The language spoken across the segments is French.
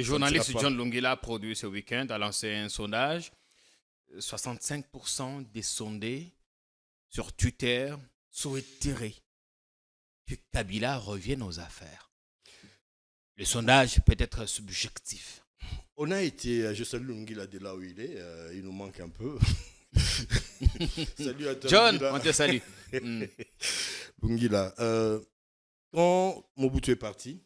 Le Ça ne sera journaliste pas. John Lungila, produit ce week-end, a lancé un sondage. 65% des sondés sur Twitter souhaiteraient que Kabila revienne aux affaires. Le sondage peut être subjectif. On a été, je salue Lungila de là où il est, il nous manque un peu. Salut à toi John, Lungila. on te salue. Mm. Lungila, quand Mobutu est parti,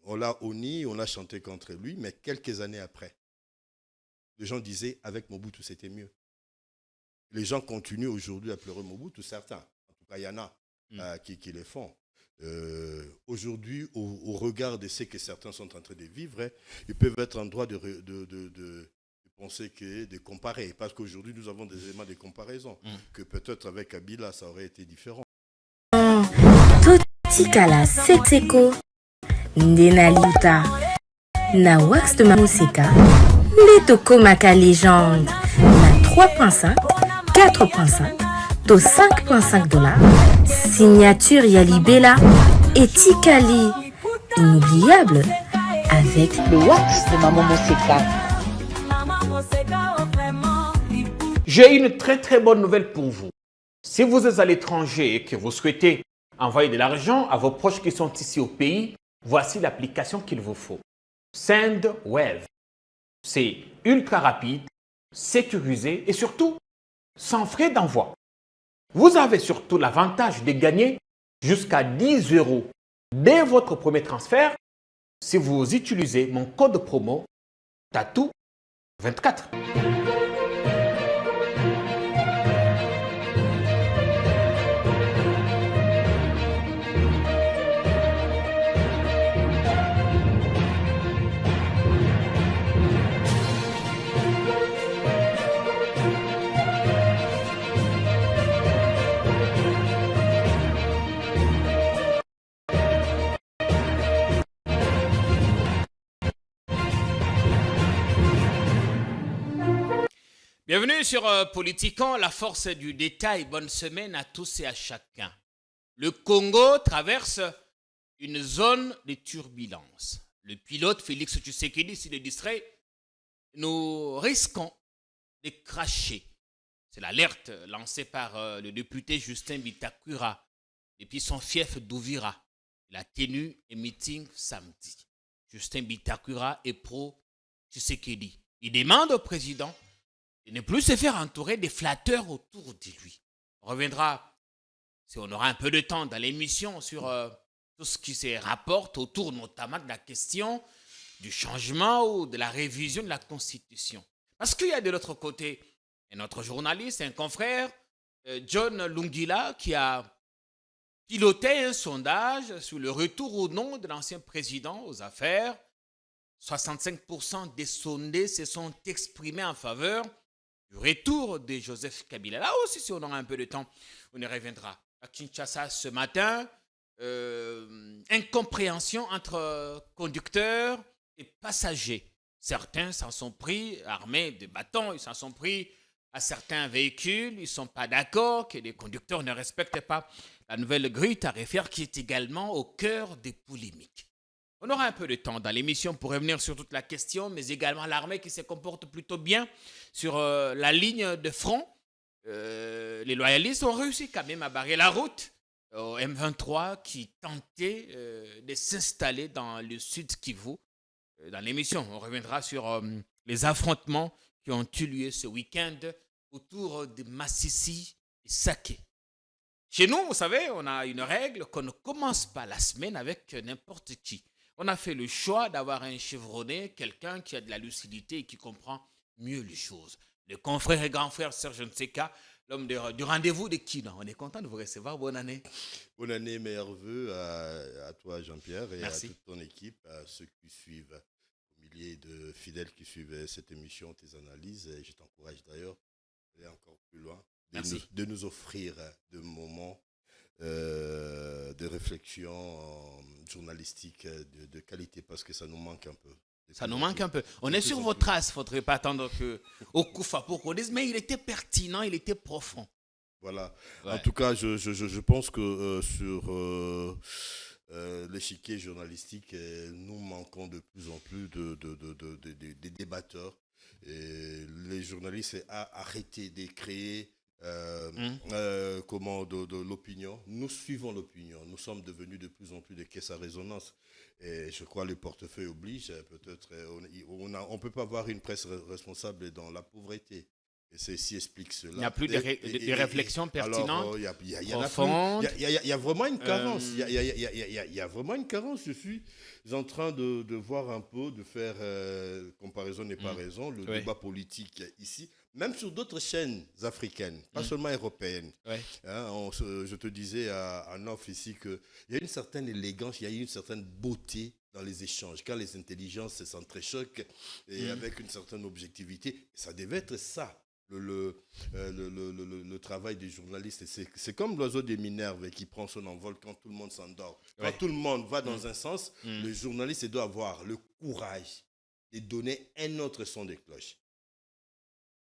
on l'a honni, on a chanté contre lui, mais quelques années après, les gens disaient avec Mobutu c'était mieux. Les gens continuent aujourd'hui à pleurer Mobutu, certains. En tout cas, il y en a qui le font. Aujourd'hui, au regard de ce que certains sont en train de vivre, ils peuvent être en droit de penser que de comparer. Parce qu'aujourd'hui, nous avons des éléments de comparaison. Que peut-être avec Kabila, ça aurait été différent. Totikala Setseko Ndenaliuta Na Wax de Mamusika Letoko Maka Légende Na 3.5 4.5 To 5.5 dollars Signature Yalibela et Tikali Inoubliable avec Le wax de Maman Moseka. J'ai une très bonne nouvelle pour vous. Si vous êtes à l'étranger et que vous souhaitez envoyer de l'argent à vos proches qui sont ici au pays, voici l'application qu'il vous faut. SendWave. C'est ultra rapide, sécurisé et surtout sans frais d'envoi. Vous avez surtout l'avantage de gagner jusqu'à 10 € dès votre premier transfert si vous utilisez mon code promo TATOU24. Bienvenue sur Politiquant, la force du détail. Bonne semaine à tous et à chacun. Le Congo traverse une zone de turbulence. Le pilote Félix Tshisekedi, s'il est distrait, nous risquons de cracher. C'est l'alerte lancée par le député Justin Bitakura depuis son fief d'Ouvira. Il a tenu un meeting samedi. Justin Bitakura est pro-Tshisekedi. Il demande au président de ne plus se faire entourer des flatteurs autour de lui. On reviendra, si on aura un peu de temps dans l'émission, sur tout ce qui se rapporte autour notamment de la question du changement ou de la révision de la Constitution. Parce qu'il y a de l'autre côté un autre journaliste, un confrère, John Lungila, qui a piloté un sondage sur le retour ou non de l'ancien président aux affaires. 65% des sondés se sont exprimés en faveur du retour de Joseph Kabila. Là aussi, si on aura un peu de temps, on y reviendra. À Kinshasa ce matin, incompréhension entre conducteurs et passagers. Certains s'en sont pris, armés de bâtons, ils s'en sont pris à certains véhicules. Ils ne sont pas d'accord que les conducteurs ne respectent pas la nouvelle grille tarifaire qui est également au cœur des polémiques. On aura un peu de temps dans l'émission pour revenir sur toute la question, mais également l'armée qui se comporte plutôt bien sur la ligne de front. Les loyalistes ont réussi quand même à barrer la route au M23 qui tentait de s'installer dans le sud Kivu. Dans l'émission, on reviendra sur les affrontements qui ont eu lieu ce week-end autour de Massissi et Saké. Chez nous, vous savez, on a une règle qu'on ne commence pas la semaine avec n'importe qui. On a fait le choix d'avoir un chevronné, quelqu'un qui a de la lucidité et qui comprend mieux les choses. Le confrère et grand frère Serge Nseka, l'homme du rendez-vous de Kina. On est content de vous recevoir. Bonne année. Bonne année, meilleurs vœux à toi Jean-Pierre et Merci. à toute ton équipe, à ceux qui suivent, aux milliers de fidèles qui suivent cette émission, tes analyses. Et je t'encourage d'ailleurs d'aller encore plus loin, de nous offrir de moments de réflexion journalistique de qualité parce que ça nous manque un peu. Ça nous manque un peu. On est sur vos traces. Il ne faudrait pas attendre qu'au Koufa pour qu'on dise, mais il était pertinent, il était profond. Voilà. Ouais. En tout cas, je pense que sur l'échiquier journalistique, nous manquons de plus en plus de débatteurs. Et les journalistes a arrêté de créer de l'opinion. Nous suivons l'opinion. Nous sommes devenus de plus en plus des caisses à résonance. Et je crois que le portefeuille oblige. Peut-être, on ne peut pas avoir une presse responsable dans la pauvreté. Et ceci explique cela. Il n'y a plus de réflexions pertinentes, profondes. Il y a vraiment une carence. Il y a vraiment une carence. Je suis en train de voir un peu, de faire comparaison n'est pas raison, le débat politique ici, même sur d'autres chaînes africaines, pas seulement européennes. Hein, je te disais à Nof ici qu'il y a une certaine élégance, il y a une certaine beauté dans les échanges. Quand les intelligences s'entrechoquent et avec une certaine objectivité, ça devait être ça. Le travail des journalistes, c'est comme l'oiseau des Minerves qui prend son envol quand tout le monde s'endort. Quand tout le monde va dans un sens, le journaliste doit avoir le courage de donner un autre son de cloche.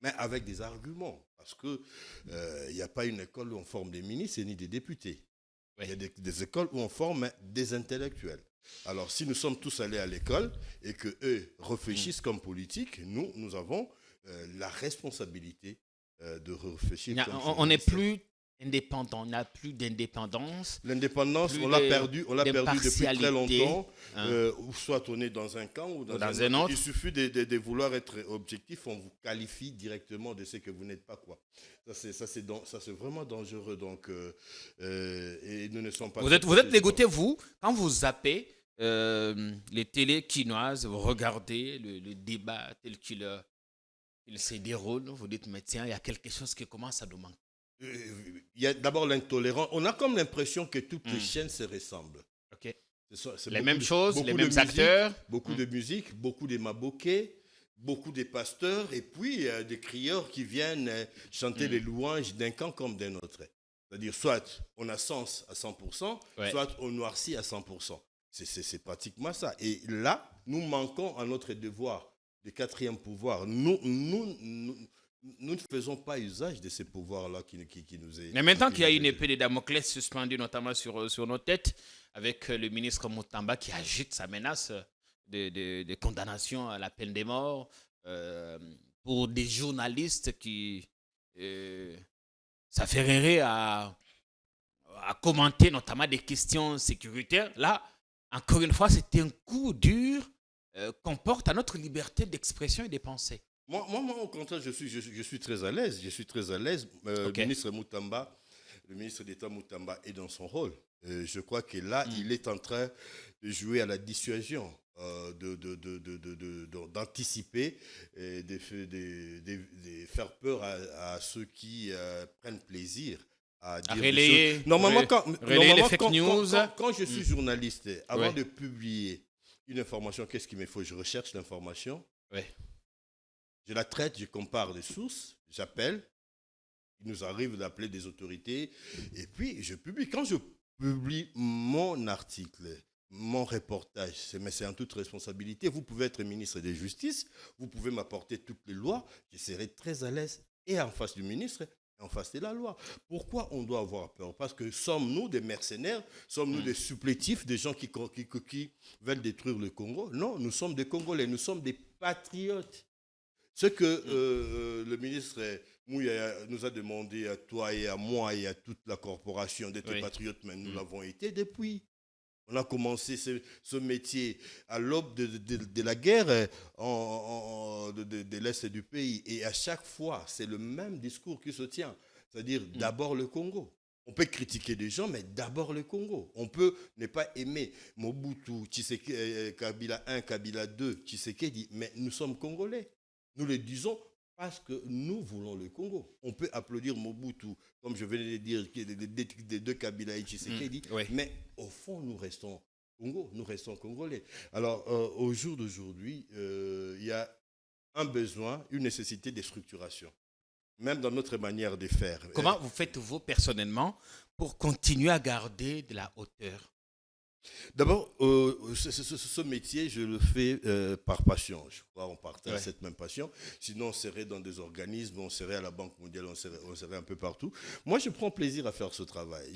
Mais avec des arguments. Parce qu'il n'y a pas une école où on forme des ministres ni des députés. Il y a des écoles où on forme des intellectuels. Alors, si nous sommes tous allés à l'école et qu'eux réfléchissent comme politiques, nous avons la responsabilité de réfléchir. On n'est plus indépendant, on n'a plus d'indépendance. L'indépendance, on l'a perdu depuis très longtemps. Soit on est dans un camp ou dans un autre. Il suffit de vouloir être objectif, on vous qualifie directement de ce que vous n'êtes pas, quoi. Ça c'est vraiment dangereux. Donc, et nous ne sommes pas. Vous êtes dégoûté, vous, quand vous zappez les télés quinoises, vous regardez le débat tel qu'il se déroule, vous dites, mais tiens, il y a quelque chose qui commence à nous manquer. Il y a d'abord l'intolérance. On a comme l'impression que toutes les chaînes se ressemblent. Okay. C'est les mêmes choses, les mêmes acteurs. Beaucoup de musique, beaucoup de maboké, beaucoup de pasteurs, et puis des crieurs qui viennent chanter les louanges d'un camp comme d'un autre. C'est-à-dire, soit on a sens à 100%, soit on noircit à 100%. C'est pratiquement ça. Et là, nous manquons à notre devoir de quatrième pouvoir. Nous ne faisons pas usage de ces pouvoirs-là qui nous est... Mais maintenant qu'il y a une épée de Damoclès suspendue notamment sur nos têtes, avec le ministre Moutamba qui agite sa menace de condamnation à la peine de mort pour des journalistes qui s'affaireraient à commenter notamment des questions sécuritaires. Là, encore une fois, c'est un coup dur qu'on porte à notre liberté d'expression et de pensée. Moi, au contraire, je suis très à l'aise. Je suis très à l'aise. Le ministre d'État Moutamba est dans son rôle. Je crois que là, il est en train de jouer à la dissuasion, d'anticiper et de faire peur à ceux qui prennent plaisir à dire relayer, Normalement, les fake news. Quand je suis journaliste, avant de publier une information, qu'est-ce qu'il me faut? Je recherche l'information. Je la traite, je compare des sources, j'appelle. Il nous arrive d'appeler des autorités. Et puis, je publie. Quand je publie mon article, mon reportage, c'est en toute responsabilité. Vous pouvez être ministre de la Justice, vous pouvez m'apporter toutes les lois. Je serai très à l'aise et en face du ministre et en face de la loi. Pourquoi on doit avoir peur? Parce que sommes-nous des mercenaires? Sommes-nous des supplétifs, des gens qui veulent détruire le Congo? Non, nous sommes des Congolais, nous sommes des patriotes. Ce que le ministre Mouya nous a demandé à toi et à moi et à toute la corporation d'être patriotes, mais nous l'avons été depuis. On a commencé ce métier à l'aube de la guerre de l'Est du pays. Et à chaque fois, c'est le même discours qui se tient. C'est-à-dire d'abord le Congo. On peut critiquer des gens, mais d'abord le Congo. On peut ne pas aimer Mobutu, Kabila 1, Kabila 2, Tshisekedi, mais nous sommes Congolais. Nous le disons parce que nous voulons le Congo. On peut applaudir Mobutu, comme je venais de dire, des deux Kabila et Tshisekedi, mais au fond, nous restons Congo, nous restons Congolais. Alors, au jour d'aujourd'hui, il y a un besoin, une nécessité de structuration, même dans notre manière de faire. Comment vous faites-vous personnellement pour continuer à garder de la hauteur? D'abord, ce métier, je le fais par passion. Je crois qu'on partage cette même passion. Sinon, on serait dans des organismes, on serait à la Banque mondiale, on serait un peu partout. Moi, je prends plaisir à faire ce travail.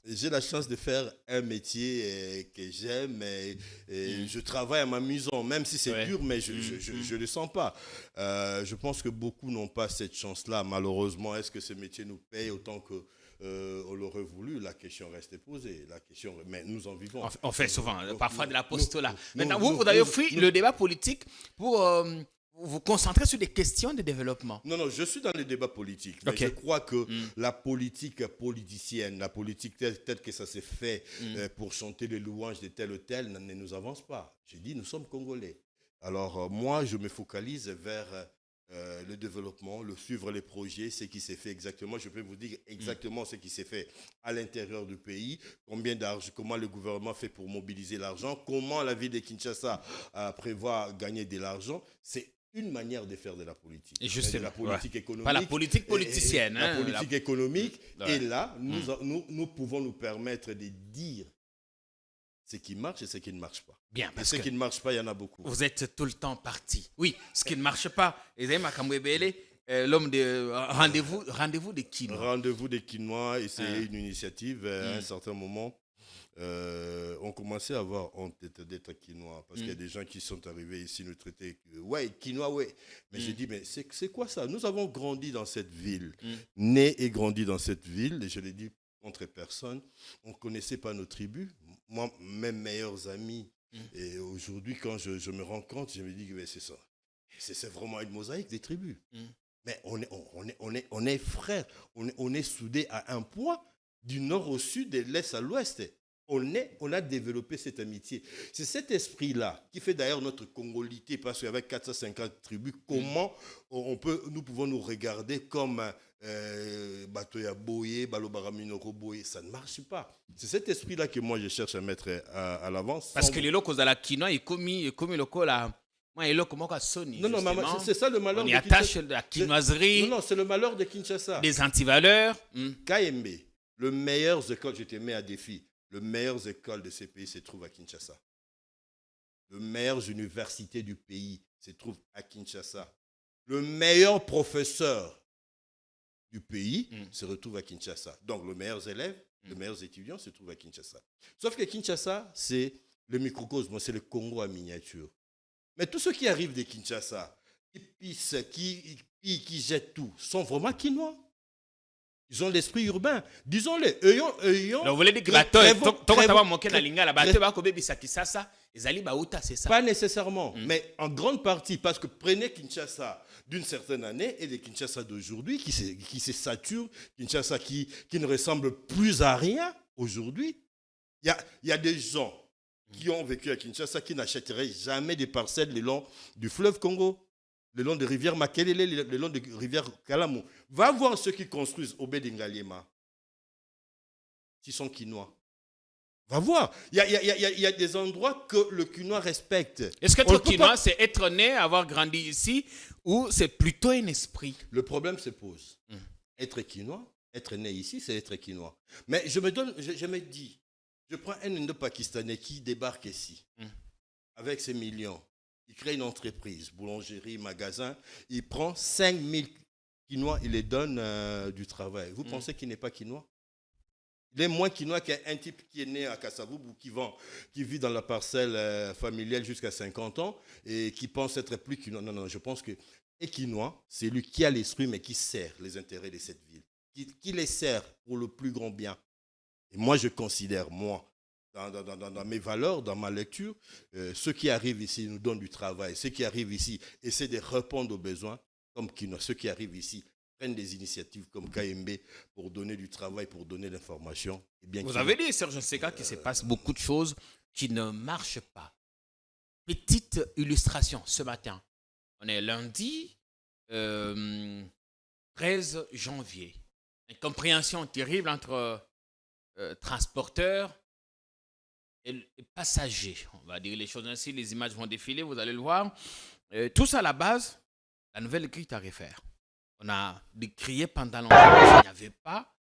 J'ai la chance de faire un métier que j'aime et je travaille en m'amusant, même si c'est dur, mais je ne le sens pas. Je pense que beaucoup n'ont pas cette chance-là. Malheureusement, est-ce que ce métier nous paye autant que on l'aurait voulu? La question reste posée. Mais nous en vivons. On fait souvent, parfois de l'apostolat. Maintenant, vous avez pris le débat politique pour vous concentrer sur des questions de développement. Non, je suis dans le débat politique. Mais je crois que la politique politicienne, la politique telle que ça s'est fait pour chanter les louanges de tel ou tel, ne nous avance pas. J'ai dit, nous sommes Congolais. Alors, moi, je me focalise vers le développement, le suivre les projets, ce qui s'est fait exactement. Je peux vous dire exactement ce qui s'est fait à l'intérieur du pays, combien d'argent, comment le gouvernement fait pour mobiliser l'argent, comment la ville de Kinshasa prévoit gagner de l'argent. C'est une manière de faire de la politique. Et justement, de la politique économique. Pas la politique politicienne. La politique économique. Et là, nous pouvons nous permettre de dire ce qui marche et ce qui ne marche pas. Bien, parce ce qui ne marche pas, il y en a beaucoup. Vous êtes tout le temps parti. Oui, ce qui ne marche pas. L'homme de rendez-vous des Quinois. Rendez-vous des Quinois, et c'est une initiative. À un certain moment, on commençait à avoir honte d'être Quinois, parce qu'il y a des gens qui sont arrivés ici nous traiter. Quinois, ouais. Mais j'ai dit, mais c'est quoi ça? Nous avons grandi dans cette ville, né et grandi dans cette ville, et je l'ai dit contre personne. On ne connaissait pas nos tribus. Moi, mes meilleurs amis. Et aujourd'hui, quand je me rends compte, je me dis que c'est ça. C'est vraiment une mosaïque des tribus. Mais on est frères. On est soudés à un point, du nord au sud, de l'est à l'ouest. On a développé cette amitié. C'est cet esprit-là qui fait d'ailleurs notre congolité, parce qu'avec 450 tribus, comment nous pouvons nous regarder comme Batoya Boye, Balobaraminoko Boye, ça ne marche pas. C'est cet esprit-là que moi je cherche à mettre à l'avance. Parce que les locaux à la quinoa, ils commis locaux là. Moi, les locaux, moi, Sony. Non, c'est ça le malheur. On y attache la quinoiserie. Non, c'est le malheur de Kinshasa. Des antivaleurs. KMB, le meilleur école, je te mets à défi. Le meilleures écoles de ces pays se trouve à Kinshasa. Le meilleures universités du pays se trouve à Kinshasa. Le meilleur professeur du pays se retrouve à Kinshasa. Donc, les meilleurs élèves, les meilleurs étudiants se trouvent à Kinshasa. Sauf que Kinshasa, c'est le microcosme, c'est le Congo en miniature. Mais tous ceux qui arrivent de Kinshasa, qui pissent, qui jettent tout, sont vraiment Quinois. Ils ont l'esprit urbain. Disons-le. Vous voulez dire que pas nécessairement, mais en grande partie, parce que prenez Kinshasa d'une certaine année et les Kinshasa d'aujourd'hui qui se saturent, Kinshasa qui ne ressemble plus à rien aujourd'hui. Il y a des gens qui ont vécu à Kinshasa qui n'achèteraient jamais des parcelles le long du fleuve Congo, le long de rivière Makelele, le long de rivière Kalamu. Va voir ceux qui construisent au Bédingaliema. Ils sont Quinois. Va voir. Il y a des endroits que le Quinois respecte. Est-ce que être Quinois, c'est être né, avoir grandi ici, ou c'est plutôt un esprit? Le problème se pose. Être Quinois, être né ici, c'est être Quinois. Mais je me dis, je prends un Indo-Pakistanais qui débarque ici, avec ses millions. Il crée une entreprise, boulangerie, magasin. Il prend 5000 Quinois, il les donne du travail. Vous pensez qu'il n'est pas Quinois? Il est moins Quinois qu'un type qui est né à Kassavoubou, qui vit dans la parcelle familiale jusqu'à 50 ans et qui pense être plus Quinois. Non, je pense que Quinois, c'est lui qui a l'esprit, mais qui sert les intérêts de cette ville, qui les sert pour le plus grand bien. Et moi, je considère, dans mes valeurs, dans ma lecture, ceux qui arrivent ici nous donnent du travail. Ceux qui arrivent ici essaient de répondre aux besoins comme Quinois. Ceux qui arrivent ici prennent des initiatives comme KMB pour donner du travail, pour donner l'information. Vous avez dit, Serge Nseka, qu'il se passe beaucoup de choses qui ne marchent pas. Petite illustration, ce matin, on est lundi 13 janvier. Une compréhension terrible entre transporteurs et passagers. On va dire les choses ainsi, les images vont défiler, vous allez le voir. Tout ça à la base, la nouvelle grille tarifaire. On a décrié pendant longtemps qu'il n'y avait pas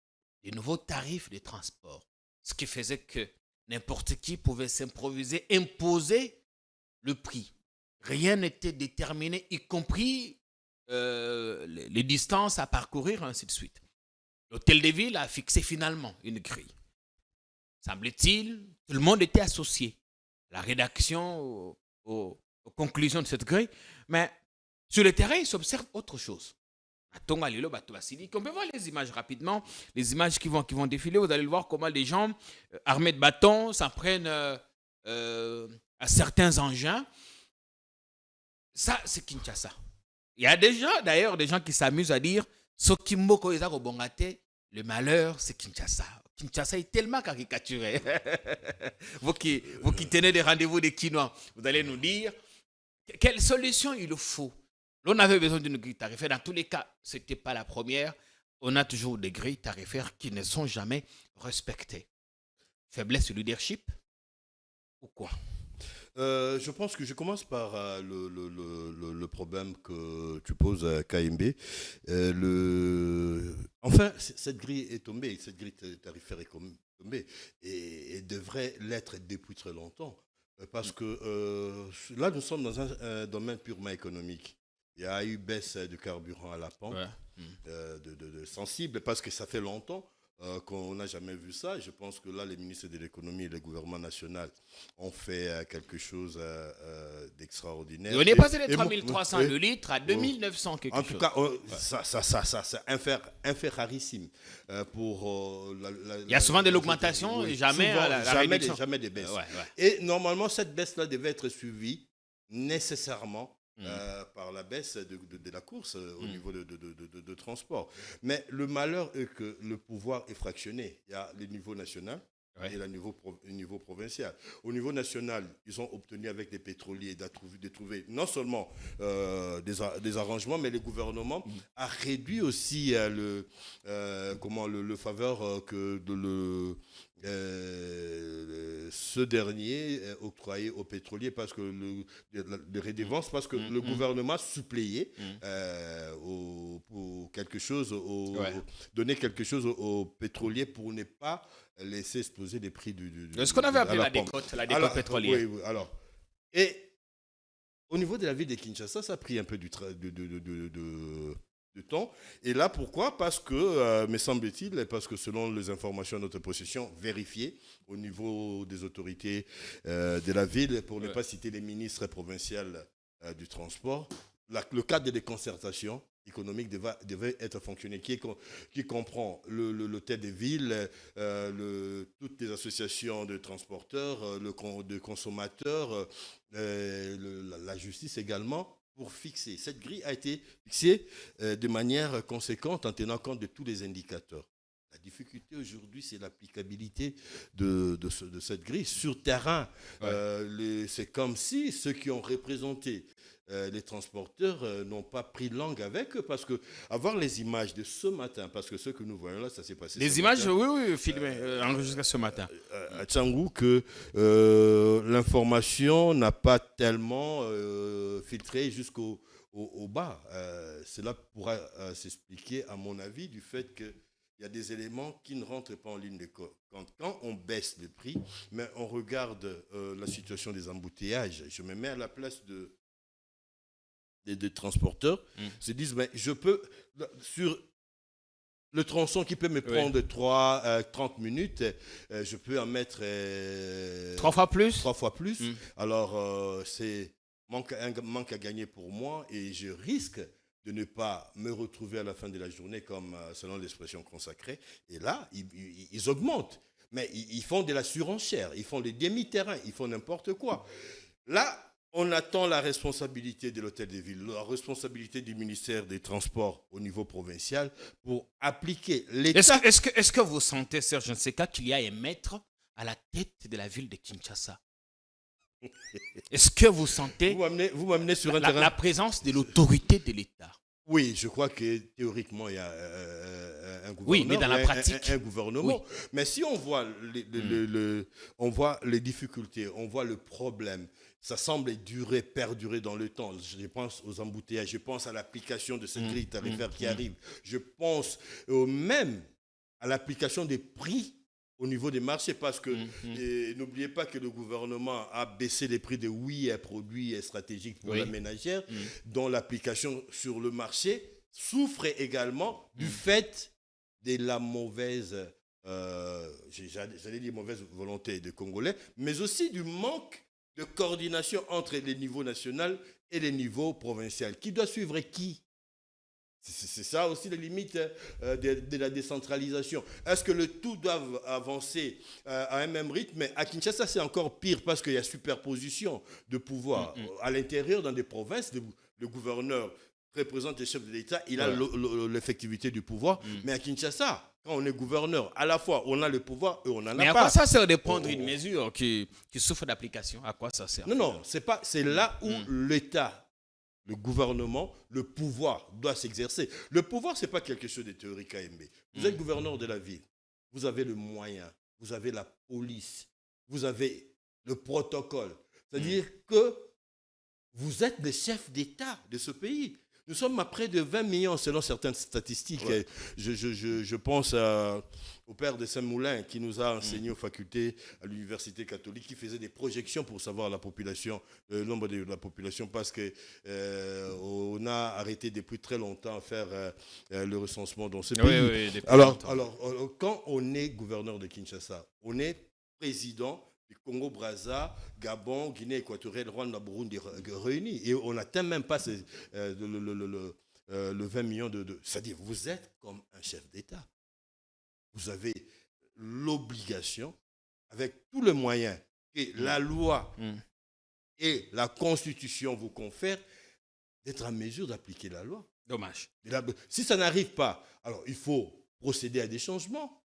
de nouveaux tarifs de transport. Ce qui faisait que N'importe qui pouvait s'improviser, imposer le prix. Rien n'était déterminé, y compris les distances à parcourir, ainsi de suite. L'hôtel de ville a fixé finalement une grille. Semble-t-il, tout le monde était associé à la rédaction, aux conclusions de cette grille. Mais sur le terrain, il s'observe autre chose. On peut voir les images rapidement, les images qui vont défiler. Vous allez le voir comment les gens armés de bâtons s'en prennent à certains engins. Ça, c'est Kinshasa. Il y a d'ailleurs des gens qui s'amusent à dire Sokimbo Ezako Bongate, le malheur, c'est Kinshasa. Kinshasa est tellement caricaturé. vous qui tenez des rendez-vous des Quinois, vous allez nous dire quelle solution il faut. On avait besoin d'une grille tarifaire. Dans tous les cas, ce n'était pas la première. On a toujours des grilles tarifaires qui ne sont jamais respectées. Faiblesse du leadership ou quoi? Je pense que je commence par le problème que tu poses à KMB. Enfin, cette grille est tombée, cette grille tarifaire est tombée et devrait l'être depuis très longtemps. Parce que là, nous sommes dans un domaine purement économique. Il y a eu baisse de carburant à la pompe, de sensible, parce que ça fait longtemps qu'on n'a jamais vu ça. Je pense que là, les ministres de l'économie et le gouvernement national ont fait quelque chose d'extraordinaire. On est passé de 3300 de litres à 2900 quelque chose. En tout cas, ça c'est un fait rarissime. Il y a souvent de l'augmentation et jamais la réduction. Jamais des baisses. Et normalement, cette baisse-là devait être suivie nécessairement par la baisse de la course au niveau de transport. Mais le malheur est que le pouvoir est fractionné. Il y a le niveau national et le niveau provincial. Au niveau national, ils ont obtenu avec les pétroliers de trouver non seulement des arrangements, mais le gouvernement a réduit aussi le faveur que ce dernier octroyé aux pétroliers parce que de redevance parce que le gouvernement suppléait pour quelque chose donner quelque chose aux pétroliers pour ne pas laisser exploser les prix ce qu'on avait appelé la décote pétrolière. Oui, alors et au niveau de la ville de Kinshasa, ça a pris un peu de temps. Et là, pourquoi? Parce que, me semble-t-il, parce que selon les informations de notre possession vérifiées au niveau des autorités de la ville, pour ne pas citer les ministres provinciaux du transport, le cadre de concertation économique devait être fonctionné, qui comprend l'hôtel de ville, toutes les associations de transporteurs, de consommateurs, la justice également, pour fixer. Cette grille a été fixée de manière conséquente en tenant compte de tous les indicateurs. La difficulté aujourd'hui, c'est l'applicabilité de cette grille. Sur terrain, c'est comme si ceux qui ont représenté les transporteurs n'ont pas pris langue avec eux, parce que avoir les images de ce matin, parce que ce que nous voyons là, ça s'est passé les images, oui, filmées, enregistrées ce matin. À Tchangou, que l'information n'a pas tellement filtré jusqu'au bas. Cela pourra s'expliquer, à mon avis, du fait qu'il y a des éléments qui ne rentrent pas en ligne de compte. Quand on baisse le prix, mais on regarde la situation des embouteillages, je me mets à la place des transporteurs, se disent, mais je peux, sur le tronçon qui peut me prendre 30 minutes, je peux en mettre 3 fois plus. 3 fois plus. Alors, c'est un manque à gagner pour moi et je risque de ne pas me retrouver à la fin de la journée comme selon l'expression consacrée. Et là, ils augmentent. Mais ils font de la surenchère, ils font des demi-terrains, ils font n'importe quoi. Là, on attend la responsabilité de l'hôtel de ville, la responsabilité du ministère des Transports au niveau provincial pour appliquer l'État. Est-ce que vous sentez, Serge Nseka, qu'il y a un maître à la tête de la ville de Kinshasa? Est-ce que vous sentez vous m'amenez sur un terrain... la présence de l'autorité de l'État? Oui, je crois que théoriquement, il y a un gouvernement. Oui, mais dans la pratique. Un gouvernement. Oui. Mais si on voit on voit les difficultés, on voit le problème, ça semble perdurer dans le temps. Je pense aux embouteillages, je pense à l'application de cette grille tarifaire qui arrive. Je pense même à l'application des prix au niveau des marchés, parce que n'oubliez pas que le gouvernement a baissé les prix de 8 produits stratégiques pour la ménagère, dont l'application sur le marché souffre également du fait de la mauvaise, j'allais dire mauvaise volonté des Congolais, mais aussi du manque de coordination entre les niveaux nationaux et les niveaux provinciaux. Qui doit suivre qui? C'est ça aussi la limite de la décentralisation. Est-ce que le tout doit avancer à un même rythme? Mais à Kinshasa, c'est encore pire parce qu'il y a superposition de pouvoir. À l'intérieur, dans des provinces, le gouverneur représente le chef de l'État, il a l'effectivité du pouvoir. Mais à Kinshasa, quand on est gouverneur, à la fois, on a le pouvoir et on n'en a pas. Mais à quoi ça sert de prendre une mesure qui souffre d'application? À quoi ça sert? Non, c'est là où l'État, le gouvernement, le pouvoir doit s'exercer. Le pouvoir, ce n'est pas quelque chose de théorique KMB. Vous êtes gouverneur de la ville. Vous avez le moyen. Vous avez la police. Vous avez le protocole. C'est-à-dire que vous êtes le chef d'État de ce pays. Nous sommes à près de 20 millions selon certaines statistiques. Ouais. Je pense au père de Saint-Moulin qui nous a enseigné aux facultés à l'université catholique, qui faisait des projections pour savoir la population, le nombre de la population, parce qu'on a arrêté depuis très longtemps à faire le recensement dans ce pays. Oui, alors, quand on est gouverneur de Kinshasa, on est président du Congo-Brazza, Gabon, Guinée équatoriale, Rwanda, Burundi réunis. Et on n'atteint même pas le 20 millions de... C'est-à-dire, vous êtes comme un chef d'État. Vous avez l'obligation, avec tous les moyens que la loi et la Constitution vous confèrent, d'être en mesure d'appliquer la loi. Dommage. Si ça n'arrive pas, alors il faut procéder à des changements.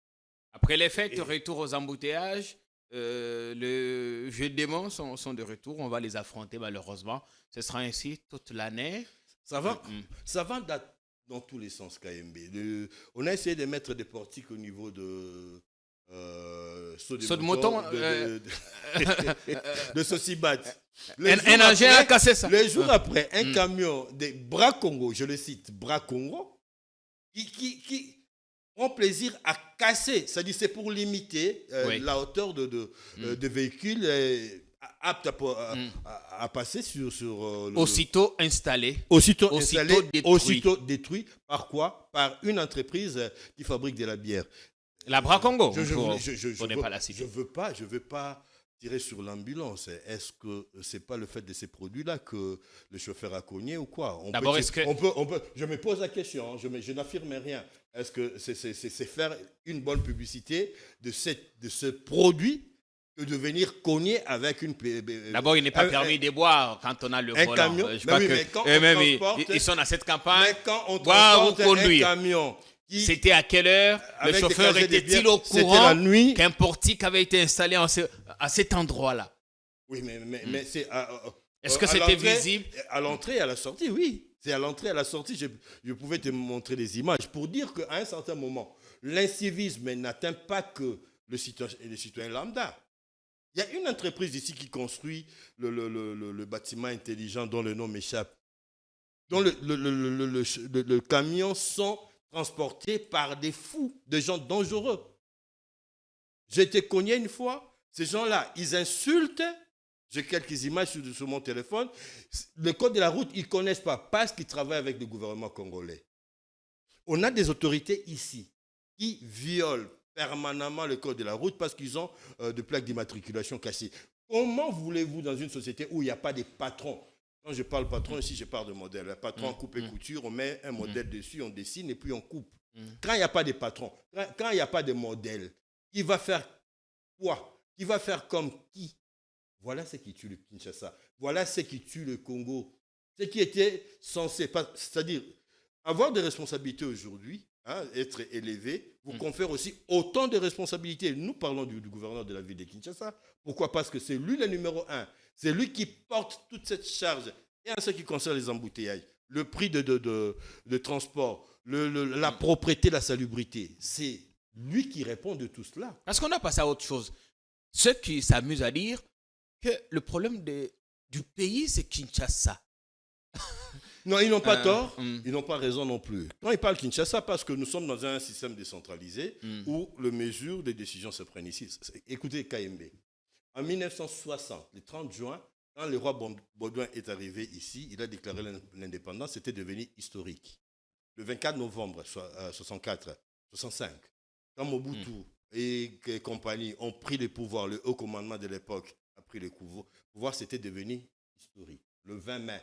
Après les fêtes, retour aux embouteillages. Le jeu de démons sont de retour. On va les affronter malheureusement. Ce sera ainsi toute l'année. Ça va dans tous les sens, KMB. On a essayé de mettre des portiques au niveau de saut de moton, de Sosibat. Un engin a cassé ça. Les jours après, un camion des Bras Congo, je le cite, Bras Congo, qui ont plaisir à casser. C'est-à-dire c'est pour limiter la hauteur de véhicules aptes à passer sur aussitôt installé. Aussitôt détruit. Par quoi? Par une entreprise qui fabrique de la bière. La Bras Congo. Je ne veux pas tirer sur l'ambulance. Est-ce que ce n'est pas le fait de ces produits-là que le chauffeur a cogné ou quoi? D'abord, je me pose la question, je n'affirme rien. Est-ce que c'est faire une bonne publicité de ce produit que de venir cogner avec une... D'abord, il n'est pas permis de boire quand on a le volant. Camion. Je crois que ils sont dans cette campagne. Mais quand on transporte un camion... C'était à quelle heure? Le chauffeur était-il au courant qu'un portique avait été installé à cet endroit-là? Oui, mais c'est... Est-ce que c'était visible? À l'entrée et à la sortie, oui. C'est à l'entrée et à la sortie, je pouvais te montrer des images pour dire qu'à un certain moment, l'incivisme n'atteint pas que le citoyen lambda. Il y a une entreprise ici qui construit le bâtiment intelligent dont le nom m'échappe, dont le camion sont transportés par des fous, des gens dangereux. J'ai été cogné une fois, ces gens-là, ils insultent. J'ai quelques images sur mon téléphone. Le code de la route, ils ne connaissent pas parce qu'ils travaillent avec le gouvernement congolais. On a des autorités ici qui violent permanemment le code de la route parce qu'ils ont des plaques d'immatriculation cassées. Comment voulez-vous, dans une société où il n'y a pas de patrons? Quand je parle patron, ici, je parle de modèle. Le patron coupe et couture, on met un modèle dessus, on dessine et puis on coupe. Quand il n'y a pas de patron, quand il n'y a pas de modèle, qui va faire quoi? Qui va faire comme qui? Voilà ce qui tue le Kinshasa. Voilà ce qui tue le Congo. Ce qui était censé, c'est-à-dire avoir des responsabilités aujourd'hui, être élevé, vous confère aussi autant de responsabilités. Nous parlons du gouverneur de la ville de Kinshasa. Pourquoi? Parce que c'est lui le numéro 1. C'est lui qui porte toute cette charge. Et en ce qui concerne les embouteillages, le prix de transport, la propreté, la salubrité, c'est lui qui répond de tout cela. Parce qu'on a passé à autre chose. Ceux qui s'amusent à dire que le problème du pays, c'est Kinshasa. Non, ils n'ont pas tort, ils n'ont pas raison non plus. Quand ils parlent Kinshasa, parce que nous sommes dans un système décentralisé où les mesures, les décisions se prennent ici. Écoutez KMB. En 1960, le 30 juin, quand le roi Baudouin est arrivé ici, il a déclaré l'indépendance, c'était devenu historique. Le 24 novembre 65, quand Mobutu et compagnie ont pris le pouvoir, le haut commandement de l'époque a pris le pouvoir, c'était devenu historique. Le 20 mai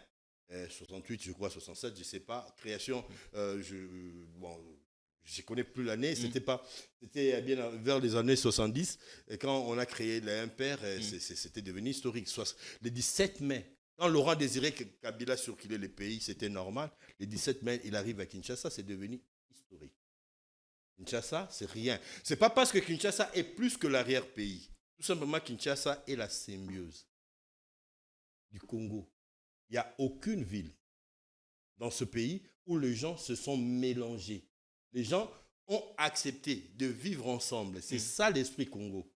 68, je crois, 67, je ne sais pas, création, je ne connais plus l'année, c'était bien vers les années 70, et quand on a créé l'Impère, c'était devenu historique. Le 17 mai, quand Laurent Désiré Kabila circulait le pays, c'était normal. Le 17 mai, il arrive à Kinshasa, c'est devenu historique. Kinshasa, c'est rien. Ce n'est pas parce que Kinshasa est plus que l'arrière-pays. Tout simplement, Kinshasa est la symbiose du Congo. Il n'y a aucune ville dans ce pays où les gens se sont mélangés. Les gens ont accepté de vivre ensemble. C'est ça l'esprit Congo.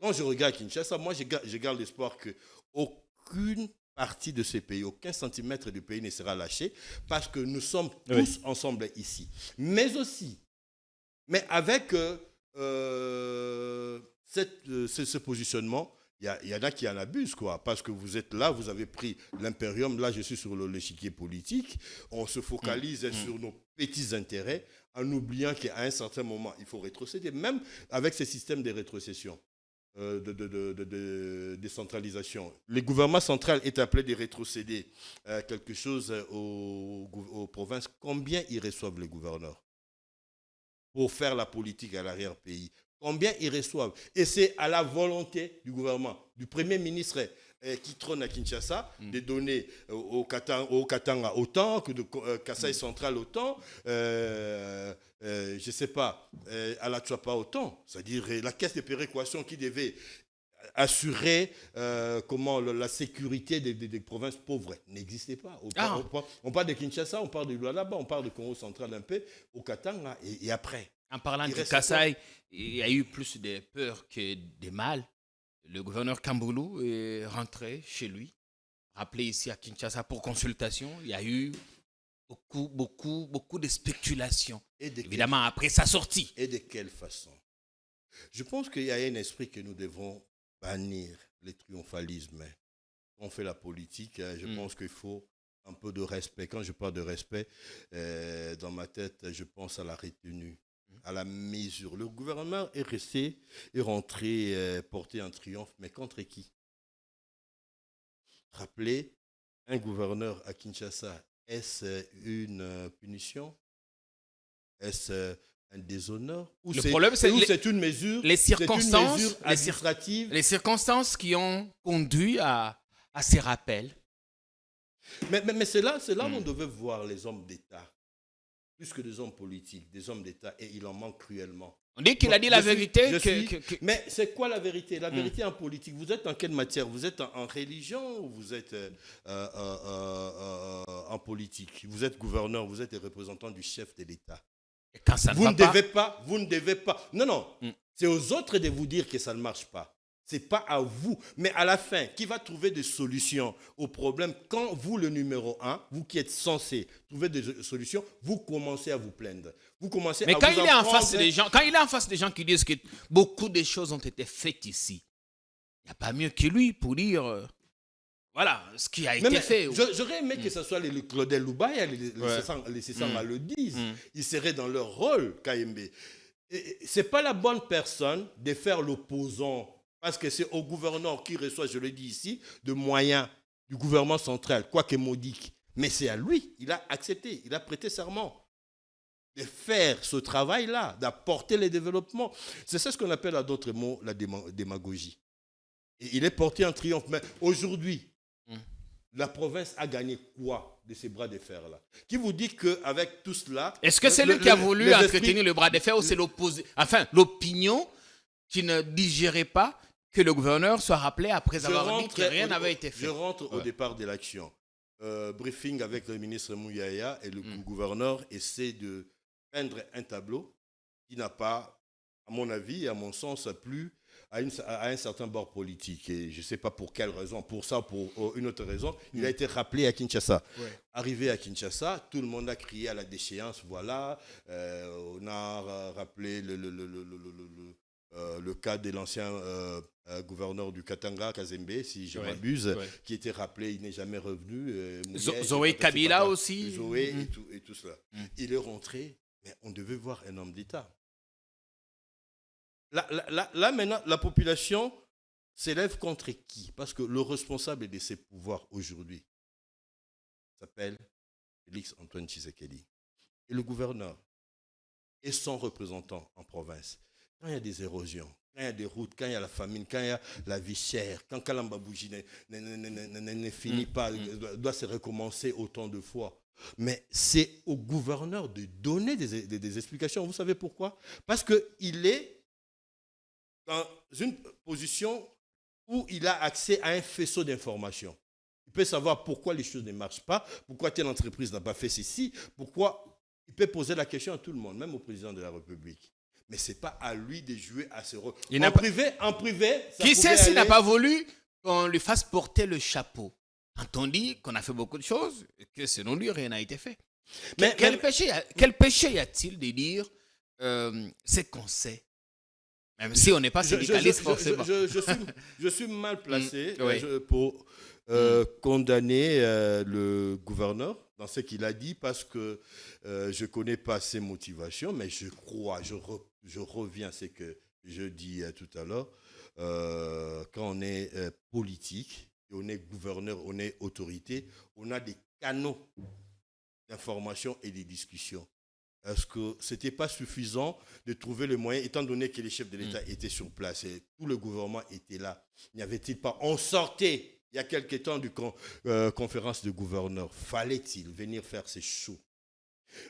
Quand je regarde Kinshasa, moi, je garde l'espoir qu'aucune partie de ce pays, aucun centimètre du pays ne sera lâché parce que nous sommes tous ensemble ici. Mais avec ce positionnement, il y en a qui en abusent, quoi, parce que vous êtes là, vous avez pris l'impérium, là je suis sur l'échiquier politique, on se focalise sur nos petits intérêts en oubliant qu'à un certain moment, il faut rétrocéder, même avec ces systèmes de rétrocession, de décentralisation. Le gouvernement central est appelé de rétrocéder quelque chose aux provinces. Combien ils reçoivent les gouverneurs pour faire la politique à l'arrière-pays? Combien ils reçoivent? Et c'est à la volonté du gouvernement, du Premier ministre qui trône à Kinshasa, de donner au Katanga autant, que de Kasaï central autant, je ne sais pas, à la Tchouapa autant. C'est-à-dire la caisse de péréquation qui devait assurer la sécurité des provinces pauvres n'existait pas. On parle de Kinshasa, on parle de Lualaba, on parle de Congo central un peu, au Katanga et après. En parlant du Kasaï, il y a eu plus de peur que de mal. Le gouverneur Kamboulou est rentré chez lui, rappelé ici à Kinshasa pour consultation. Il y a eu beaucoup de spéculations. Évidemment, après sa sortie. Et de quelle façon? Je pense qu'il y a un esprit que nous devons bannir, le triomphalisme. Quand on fait la politique, je pense qu'il faut un peu de respect. Quand je parle de respect, dans ma tête, je pense à la retenue, à la mesure. Le gouvernement est rentré porter un triomphe, mais contre qui? Rappelez, un gouverneur à Kinshasa, est-ce une punition? Est-ce un déshonneur? Le problème, c'est une mesure, les circonstances administrative. Les circonstances qui ont conduit à ces rappels. Mais c'est là où on devait voir les hommes d'État. Plus que des hommes politiques, des hommes d'État, et il en manque cruellement. On dit qu'il a dit la vérité. Mais c'est quoi la vérité? La vérité en politique, vous êtes en quelle matière? Vous êtes en religion ou vous êtes en politique? Vous êtes gouverneur, vous êtes représentant du chef de l'État. Et quand ça ne vous va ne devez pas. Non. C'est aux autres de vous dire que ça ne marche pas. Ce n'est pas à vous. Mais à la fin, qui va trouver des solutions aux problèmes quand vous, le numéro 1, vous qui êtes censé trouver des solutions, vous commencez à vous plaindre. Vous commencez Mais à quand vous il est en face des gens, quand il est en face des gens qui disent que beaucoup de choses ont été faites ici, il n'y a pas mieux que lui pour dire voilà ce qui a été fait. J'aurais aimé que ce soit les Claudel Loubaya, les César le disent. Ils seraient dans leur rôle, KMB. Ce n'est pas la bonne personne de faire l'opposant. Parce que c'est au gouverneur qui reçoit, je le dis ici, de moyens du gouvernement central, quoique modique. Mais c'est à lui, il a accepté, il a prêté serment de faire ce travail-là, d'apporter les développements. C'est ça ce qu'on appelle à d'autres mots la démagogie. Et il est porté en triomphe. Mais aujourd'hui, la province a gagné quoi de ces bras de fer-là? Qui vous dit qu'avec tout cela... Est-ce que c'est lui qui a voulu entretenir le bras de fer ou c'est l'opinion qui ne digérait pas que le gouverneur soit rappelé après avoir dit que rien n'avait été fait? Je rentre au départ de l'action. Briefing avec le ministre Mouyaya et le gouverneur essaie de peindre un tableau qui n'a pas, à mon avis et à mon sens, plu à un certain bord politique. Et je ne sais pas pour quelle raison, pour ça ou pour une autre raison, il a été rappelé à Kinshasa. Ouais. Arrivé à Kinshasa, tout le monde a crié à la déchéance, voilà. On a rappelé le cas de l'ancien gouverneur du Katanga, Kazembe, si je m'abuse, qui était rappelé, il n'est jamais revenu. Zoé Kabila aussi. Zoé et tout cela. Il est rentré, mais on devait voir un homme d'État. Là, maintenant, la population s'élève contre qui? Parce que le responsable de ses pouvoirs aujourd'hui s'appelle Félix Antoine Tshisekedi. Et le gouverneur et son représentant en province. Quand il y a des érosions, quand il y a des routes, quand il y a la famine, quand il y a la vie chère, quand Kalamba Bougie ne finit pas, doit se recommencer autant de fois. Mais c'est au gouverneur de donner des explications. Vous savez pourquoi? Parce qu'il est dans une position où il a accès à un faisceau d'informations. Il peut savoir pourquoi les choses ne marchent pas, pourquoi telle entreprise n'a pas fait ceci, pourquoi il peut poser la question à tout le monde, même au président de la République. Mais ce n'est pas à lui de jouer à ce rôle. En privé, ça qui sait s'il n'a pas voulu qu'on lui fasse porter le chapeau? Quand on dit qu'on a fait beaucoup de choses, que selon lui, rien n'a été fait. Mais quel péché y a-t-il de dire c'est qu'on sait? Même si on n'est pas syndicaliste, forcément. Je suis mal placé pour condamner le gouverneur dans ce qu'il a dit parce que je ne connais pas ses motivations, mais je crois, je reviens à ce que je dis tout à l'heure, quand on est politique, on est gouverneur, on est autorité, on a des canaux d'information et de discussion. Est-ce que ce n'était pas suffisant de trouver le moyen, étant donné que les chefs de l'État étaient sur place et tout le gouvernement était là? N'y avait-il pas, on sortait il y a quelque temps du conférence de gouverneurs, fallait-il venir faire ces shows?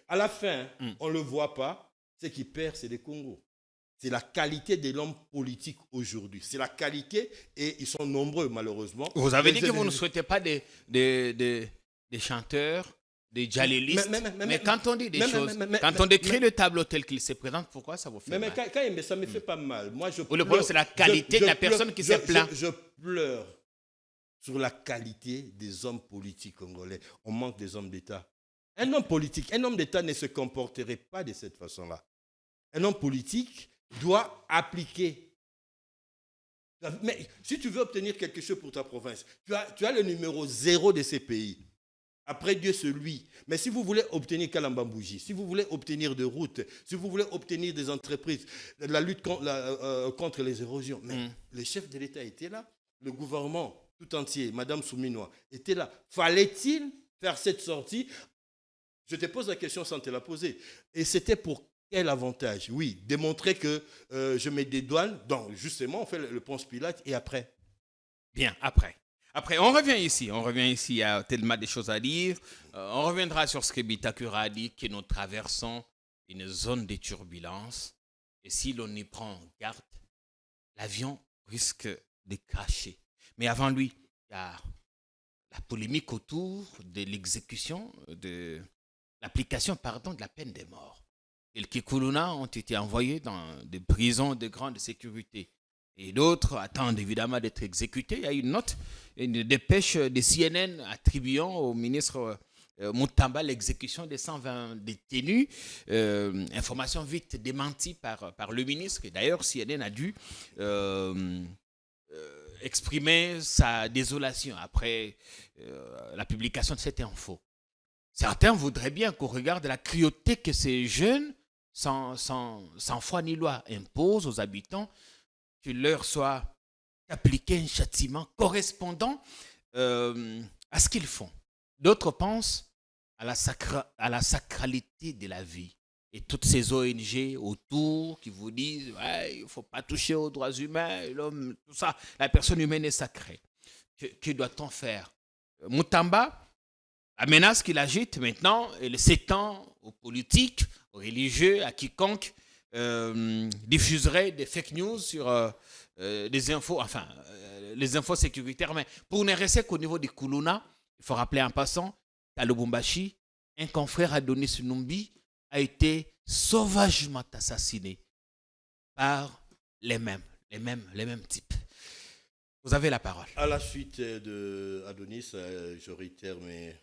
À la fin, on ne le voit pas, ce qui perd, c'est les Congos. C'est la qualité de l'homme politique aujourd'hui. C'est la qualité, et ils sont nombreux malheureusement. Vous avez dit que vous ne souhaitez pas des chanteurs, des djalilistes, mais quand on dit des choses, quand on décrit le tableau tel qu'il se présente, pourquoi ça vous fait mal? Mais ça me fait pas mal. Moi, le problème, c'est la qualité de la personne qui se plaint. Je pleure sur la qualité des hommes politiques congolais. On manque des hommes d'État. Un homme politique, un homme d'État ne se comporterait pas de cette façon-là. Un homme politique doit appliquer. Mais si tu veux obtenir quelque chose pour ta province, tu as le numéro 0 de ces pays. Après Dieu, c'est lui. Mais si vous voulez obtenir Kalamba Bougie, si vous voulez obtenir des routes, si vous voulez obtenir des entreprises, la lutte contre les érosions, mais le chef de l'État était là, le gouvernement tout entier, Madame Souminois, était là. Fallait-il faire cette sortie? Je te pose la question sans te la poser. Et c'était pour quel avantage? Oui, démontrer que je me dédouane. Donc, justement, on fait le Ponce Pilate et après. Bien, après. Après, on revient ici, il y a tellement de choses à dire. On reviendra sur ce que Bitakura a dit, que nous traversons une zone de turbulence. Et si l'on y prend garde, l'avion risque de cracher. Mais avant lui, il y a la polémique autour de l'exécution, de l'application, de la peine de mort. Quelques Kuluna ont été envoyés dans des prisons de grande sécurité. Et d'autres attendent évidemment d'être exécutés. Il y a une note, une dépêche de CNN attribuant au ministre Mutamba l'exécution des 120 détenus. Information vite démentie par le ministre. Et d'ailleurs, CNN a dû exprimer sa désolation après la publication de cette info. Certains voudraient bien qu'on regarde la cruauté que ces jeunes, sans foi ni loi, imposent aux habitants, qu'il leur soit appliqué un châtiment correspondant à ce qu'ils font. D'autres pensent à la sacralité de la vie. Et toutes ces ONG autour qui vous disent ouais, il ne faut pas toucher aux droits humains, l'homme, tout ça, la personne humaine est sacrée. Que doit-on faire? Mutamba, la menace qu'il agite maintenant, elle s'étend aux politiques, aux religieux, à quiconque diffuserait des fake news sur des infos, les infos sécuritaires. Mais pour ne rester qu'au niveau des Kuluna, il faut rappeler en passant qu'à Lubumbashi, un confrère Adonis Numbi a été sauvagement assassiné par les mêmes. les mêmes types. Vous avez la parole. À la suite de Adonis, je réitère mes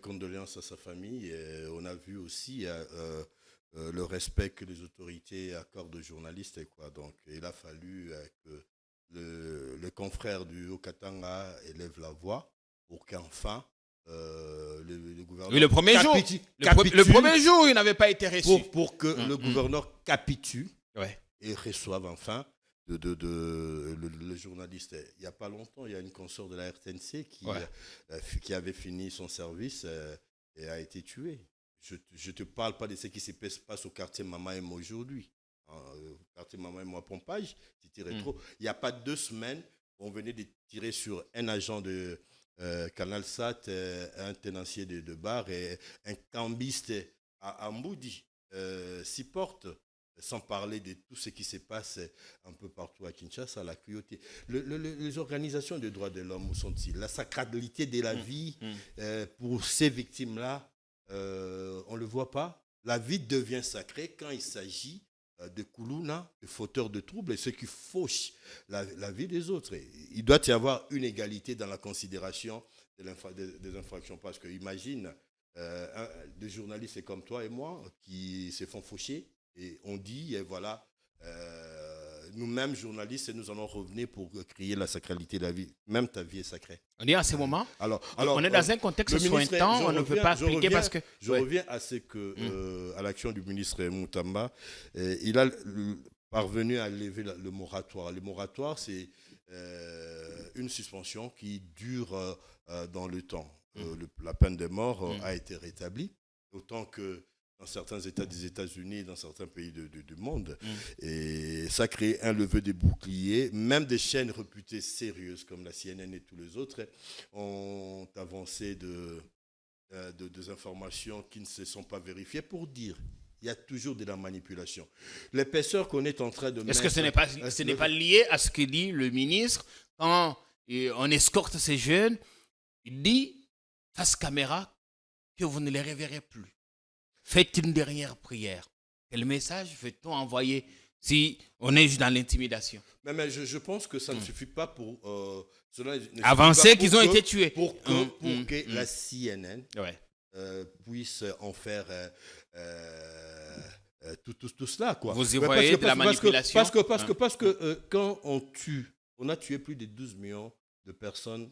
condoléances à sa famille. Et on a vu aussi le respect que les autorités accordent aux journalistes. Donc, il a fallu que le confrère du Haut-Katanga élève la voix pour qu'enfin le gouverneur... Oui, le premier jour. capitule Le premier jour, il n'avait pas été reçu. pour que le gouverneur capitule Ouais. et reçoive enfin le journaliste. Il n'y a pas longtemps, il y a une consort de la RTNC qui avait fini son service et a été tuée. Je ne te parle pas de ce qui se passe au quartier Mama et moi aujourd'hui. Au quartier Mama et moi Pompage, trop. Il n'y a pas 2 semaines, on venait de tirer sur un agent de CanalSat, un tenancier de bar et un cambiste à Mboudi, 6 portes. Sans parler de tout ce qui se passe un peu partout à Kinshasa, la cruauté. Les organisations des droits de l'homme, où sont-ils? La sacralité de la vie pour ces victimes-là, on ne le voit pas. La vie devient sacrée quand il s'agit de Koulouna, de fauteurs de troubles, et ceux qui fauchent la vie des autres. Il doit y avoir une égalité dans la considération des infractions. Parce que imagine des journalistes comme toi et moi qui se font faucher. Et on dit, voilà, nous-mêmes journalistes, nous allons revenir pour crier la sacralité de la vie. Même ta vie est sacrée. On est à ce moment. Alors, on est dans un contexte sointant, on ne peut pas appliquer parce que... Je reviens à à l'action du ministre Moutamba. Il a parvenu à lever le moratoire. Le moratoire, c'est une suspension qui dure dans le temps. La peine de mort a été rétablie, autant que dans certains États des États-Unis, dans certains pays du monde. Et ça crée un lever des boucliers. Même des chaînes réputées sérieuses comme la CNN et tous les autres ont avancé des informations qui ne se sont pas vérifiées pour dire il y a toujours de la manipulation. L'épaisseur qu'on est en train de mettre... Est-ce que ce n'est pas lié à ce que dit le ministre quand on escorte ces jeunes? Il dit, face caméra, que vous ne les reverrez plus. Faites une dernière prière. Quel message fait-on envoyer si on est dans l'intimidation? Mais je pense que ça ne suffit pas pour... cela avancer qu'ils ont été tués. Pour que la CNN puisse en faire tout cela. Quoi. Vous y voyez de la manipulation? Parce que quand on a tué plus de 12 millions de personnes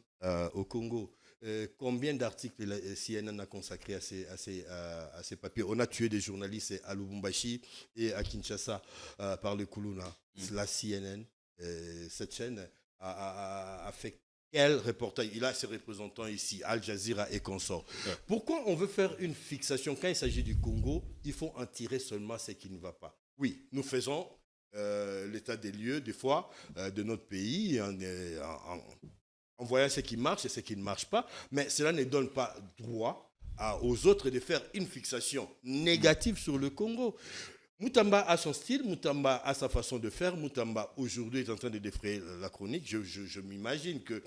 au Congo. Combien d'articles la CNN a consacré à ces papiers? On a tué des journalistes à Lubumbashi et à Kinshasa par le Koulouna. La CNN, cette chaîne, a fait quel reportage? Il a ses représentants ici, Al Jazeera et consorts. Pourquoi on veut faire une fixation? Quand il s'agit du Congo, il faut en tirer seulement ce qui ne va pas. Oui, nous faisons l'état des lieux, des fois, de notre pays en voyant ce qui marche et ce qui ne marche pas, mais cela ne donne pas droit aux autres de faire une fixation négative sur le Congo. Moutamba a son style, Moutamba a sa façon de faire. Moutamba, aujourd'hui, est en train de défrayer la chronique. Je m'imagine que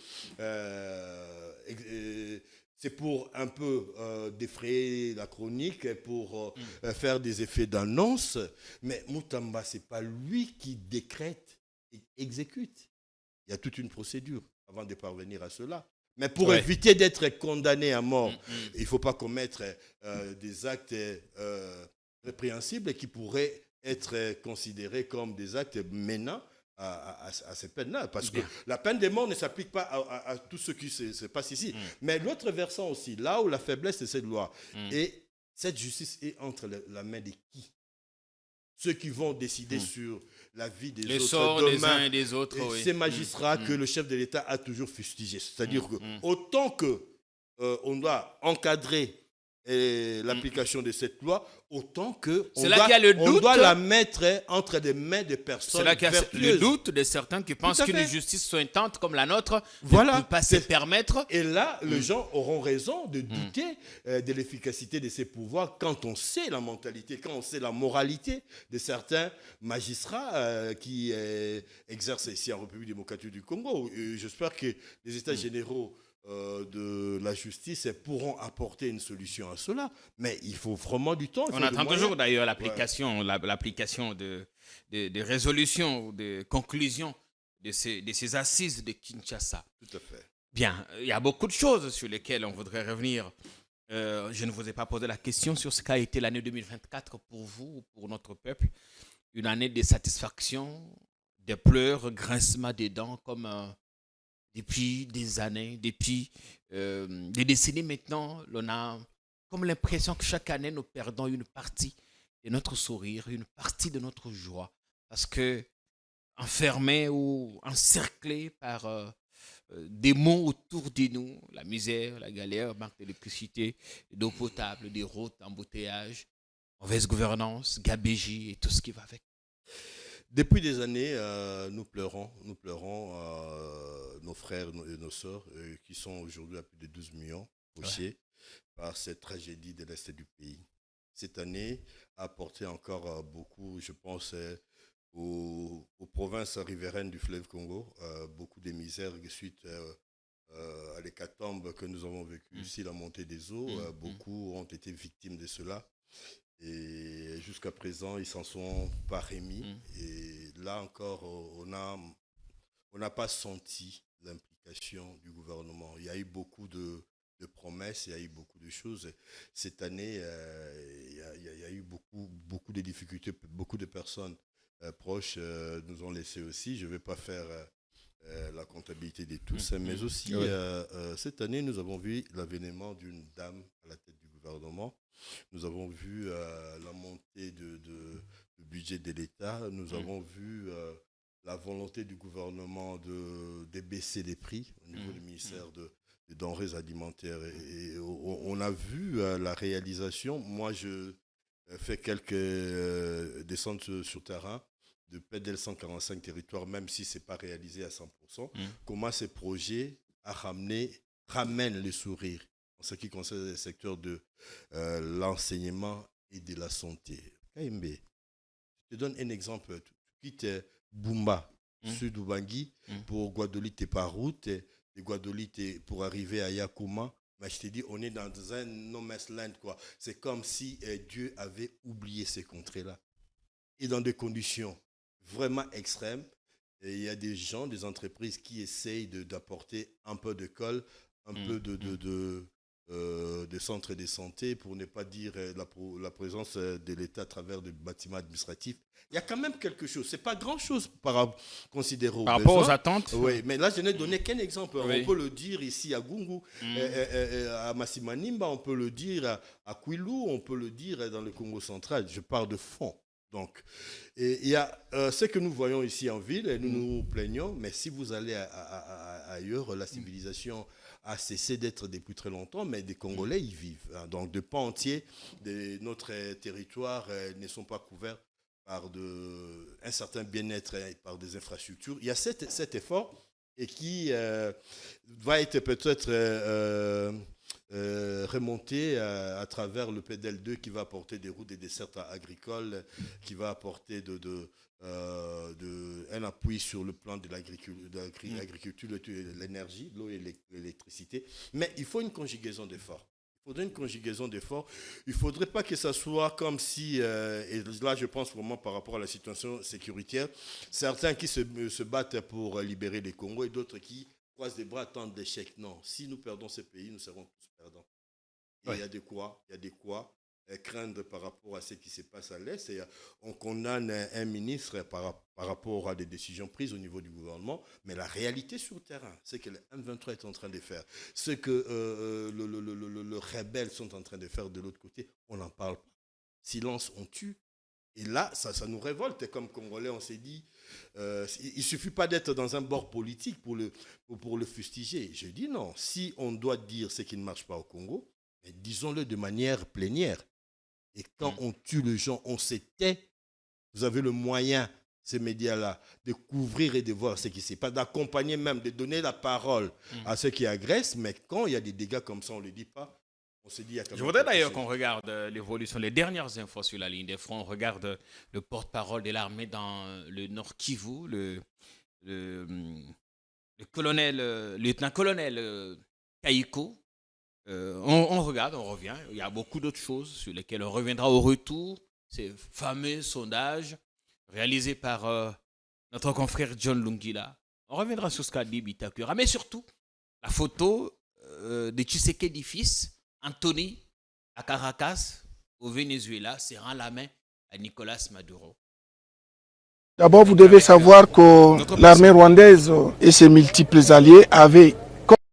c'est pour un peu défrayer la chronique, pour faire des effets d'annonce. Mais Moutamba, ce n'est pas lui qui décrète et exécute. Il y a toute une procédure avant de parvenir à cela. Mais pour éviter d'être condamné à mort, il ne faut pas commettre des actes répréhensibles qui pourraient être considérés comme des actes menant à ces peines-là. Parce que la peine de mort ne s'applique pas à tout ce qui se passe ici. Mais l'autre versant aussi, là où la faiblesse de cette loi, et cette justice est entre la main de qui? Ceux qui vont décider sur la vie des les autres sorts demain, des uns et des autres. et ces magistrats que le chef de l'État a toujours fustigé. C'est-à-dire que autant que on doit encadrer l'application de cette loi, autant que on doit la mettre entre les mains des personnes vertueuses. C'est là qu'il y a le doute de certains qui pensent qu'une justice sointante comme la nôtre ne peut pas se permettre. Et là, les gens auront raison de douter de l'efficacité de ces pouvoirs quand on sait la mentalité, quand on sait la moralité de certains magistrats qui exercent ici en République démocratique du Congo. J'espère que les États généraux de la justice pourront apporter une solution à cela. Mais il faut vraiment du temps. On attend toujours d'ailleurs l'application, l'application de résolution ou de conclusion de ces assises de Kinshasa. Tout à fait. Bien, il y a beaucoup de choses sur lesquelles on voudrait revenir. Je ne vous ai pas posé la question sur ce qu'a été l'année 2024 pour vous, pour notre peuple. Une année de satisfaction, de pleurs, grincement des dents, comme depuis des années, depuis des décennies maintenant, on a comme l'impression que chaque année, nous perdons une partie de notre sourire, une partie de notre joie. Parce que enfermés ou encerclés par des mots autour de nous, la misère, la galère, manque d'électricité, d'eau potable, des routes, embouteillages, mauvaise gouvernance, gabégie et tout ce qui va avec. Depuis des années, nous pleurons nos frères et nos sœurs qui sont aujourd'hui à plus de 12 millions touchés par cette tragédie de l'Est du pays. Cette année a apporté encore beaucoup, je pense, aux provinces riveraines du fleuve Congo, beaucoup de misères suite à l'hécatombe que nous avons vécu ici, la montée des eaux. Beaucoup ont été victimes de cela. Et jusqu'à présent, ils s'en sont pas remis. Et là encore, on n'a pas senti l'implication du gouvernement. Il y a eu beaucoup de promesses, il y a eu beaucoup de choses. Cette année, il y a eu beaucoup de difficultés. Beaucoup de personnes proches nous ont laissé aussi. Je ne vais pas faire la comptabilité de tous, mais aussi cette année, nous avons vu l'avènement d'une dame à la tête du gouvernement. Nous avons vu la montée du budget de l'État. Nous avons vu la volonté du gouvernement de baisser les prix au niveau du ministère des denrées alimentaires. Et on a vu la réalisation. Moi, je fais quelques descentes sur terrain de PDL 145 territoires, même si ce n'est pas réalisé à 100%. Comment ces projets ramènent le sourire en ce qui concerne le secteur de l'enseignement et de la santé. KMB, je te donne un exemple. Tu quittes Bumba, Sud-Ubangui, pour Guadolite par route, et Guadolite pour arriver à Yakuma. Mais je te dis, on est dans un no man's land, quoi. C'est comme si Dieu avait oublié ces contrées-là. Et dans des conditions vraiment extrêmes, il y a des gens, des entreprises qui essayent d'apporter un peu de colle, un peu de centres de santé, pour ne pas dire la présence de l'État à travers des bâtiments administratifs. Il y a quand même quelque chose. Ce n'est pas grand-chose considéré par rapport aux attentes. Oui, mais là, je n'ai donné qu'un exemple. Oui. On peut le dire ici à Gungu, à Massimanimba, on peut le dire à Kwilu, on peut le dire dans le Congo central. Je parle de fond. Donc, il y a ce que nous voyons ici en ville, et nous nous plaignons, mais si vous allez ailleurs, la civilisation a cessé d'être depuis très longtemps, mais des Congolais y vivent. Donc, de pans entiers de notre territoire ne sont pas couverts par un certain bien-être et par des infrastructures. Il y a cet effort et qui va être peut-être remonté à travers le PDL2 qui va apporter des routes et des dessertes agricoles, qui va apporter un appui sur le plan de l'agriculture, de l'énergie, l'eau et l'électricité. Mais il faut une conjugaison d'efforts. Il faudrait une conjugaison d'efforts. Il ne faudrait pas que ça soit comme si, et là je pense vraiment par rapport à la situation sécuritaire, certains qui se battent pour libérer les Congos et d'autres qui croisent les bras, attendent l'échec. Non, si nous perdons ce pays, nous serons tous perdants. Et il y a de quoi craindre par rapport à ce qui se passe à l'Est. Et on condamne un ministre par rapport à des décisions prises au niveau du gouvernement, mais la réalité sur le terrain, c'est que le M23 est en train de faire. Ce que les rebelles sont en train de faire de l'autre côté, on n'en parle pas. Silence, on tue. Et là, ça nous révolte. Et comme Congolais, on s'est dit, il ne suffit pas d'être dans un bord politique pour le fustiger. Je dis non. Si on doit dire ce qui ne marche pas au Congo, disons-le de manière plénière. Et quand on tue les gens, on se tait. Vous avez le moyen, ces médias-là, de couvrir et de voir ce qui se passe, d'accompagner même, de donner la parole à ceux qui agressent. Mais quand il y a des dégâts comme ça, on ne le dit pas. On se dit, il y a quand même. Je voudrais d'ailleurs qu'on regarde l'évolution, les dernières infos sur la ligne des fronts. On regarde le porte-parole de l'armée dans le Nord Kivu, le lieutenant-colonel Taïko. On regarde, on revient. Il y a beaucoup d'autres choses sur lesquelles on reviendra au retour. Ces fameux sondages réalisés par notre confrère John Lungila. On reviendra sur ce qu'a dit Bitakura. Mais surtout, la photo de Tshisekedi fils, Anthony, à Caracas, au Venezuela, serrant la main à Nicolas Maduro. D'abord, vous devez savoir que l'armée rwandaise et ses multiples alliés avaient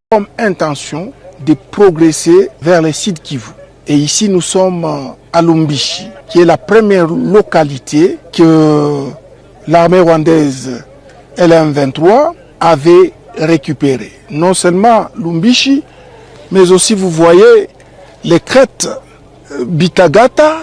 comme intention de progresser vers le Sud Kivu. Et ici, nous sommes à Lumbishi, qui est la première localité que l'armée rwandaise LM23 avait récupérée. Non seulement Lumbishi, mais aussi, vous voyez, les crêtes Bitagata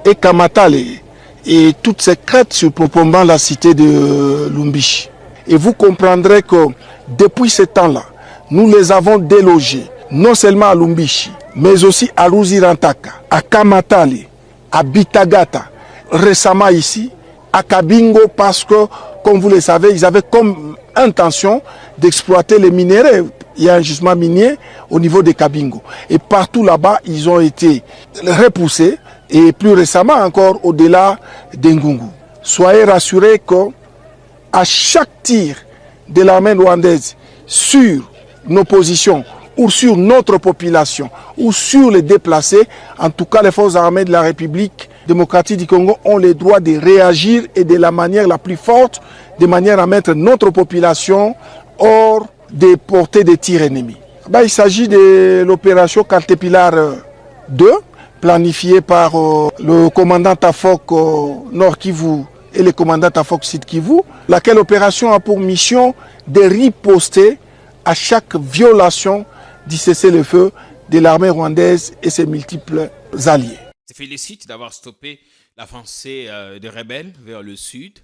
et Kamatale. Et toutes ces crêtes surplombant la cité de Lumbishi. Et vous comprendrez que depuis ce temps-là, nous les avons délogés, non seulement à Lumbishi, mais aussi à Ruzirantaka, à Kamatale, à Bitagata, récemment ici, à Kabingo, parce que, comme vous le savez, ils avaient comme intention d'exploiter les minéraux. Il y a un gisement minier au niveau de Kabingo. Et partout là-bas, ils ont été repoussés. Et plus récemment encore au-delà d'Ngungu. Soyez rassurés qu'à chaque tir de l'armée rwandaise sur nos positions ou sur notre population ou sur les déplacés, en tout cas les forces armées de la République démocratique du Congo ont le droit de réagir et de la manière la plus forte, de manière à mettre notre population hors des portées des tirs ennemis. Il s'agit de l'opération Caterpillar 2, planifié par le commandant Tafok Nord Kivu et le commandant Tafok Sud Kivu, laquelle opération a pour mission de riposter à chaque violation du cessez-le-feu de l'armée rwandaise et ses multiples alliés. Je te félicite d'avoir stoppé l'avancée des rebelles vers le sud.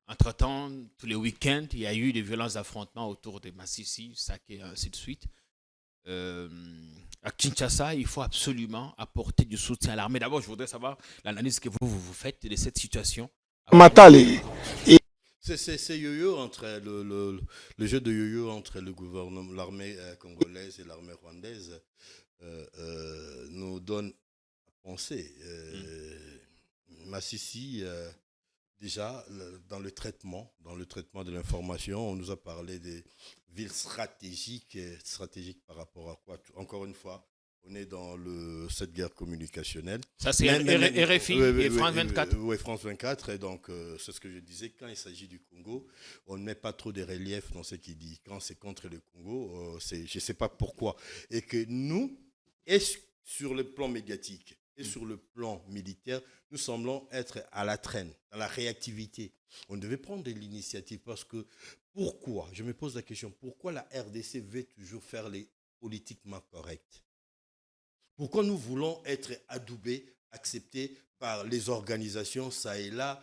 Entre-temps, tous les week-ends, il y a eu des violents affrontements autour de Massissi, Saké et ainsi de suite. À Kinshasa, il faut absolument apporter du soutien à l'armée. D'abord, je voudrais savoir l'analyse que vous faites de cette situation. C'est yo-yo entre le jeu de yo-yo entre le gouvernement, l'armée congolaise et l'armée rwandaise nous donne à penser. Massissi, déjà, dans le traitement de l'information, on nous a parlé des villes stratégiques par rapport à quoi? Encore une fois, on est dans cette guerre communicationnelle. Ça, c'est RFI et France 24. Oui, France 24. Et donc, c'est ce que je disais, quand il s'agit du Congo, on ne met pas trop de relief dans ce qu'il dit. Quand c'est contre le Congo, je ne sais pas pourquoi. Et que nous, sur le plan médiatique et sur le plan militaire, nous semblons être à la traîne, dans la réactivité. On devait prendre de l'initiative parce que, pourquoi? Je me pose la question, pourquoi la RDC veut toujours faire les politiquement correctes? Pourquoi nous voulons être adoubés, acceptés par les organisations, ça et là,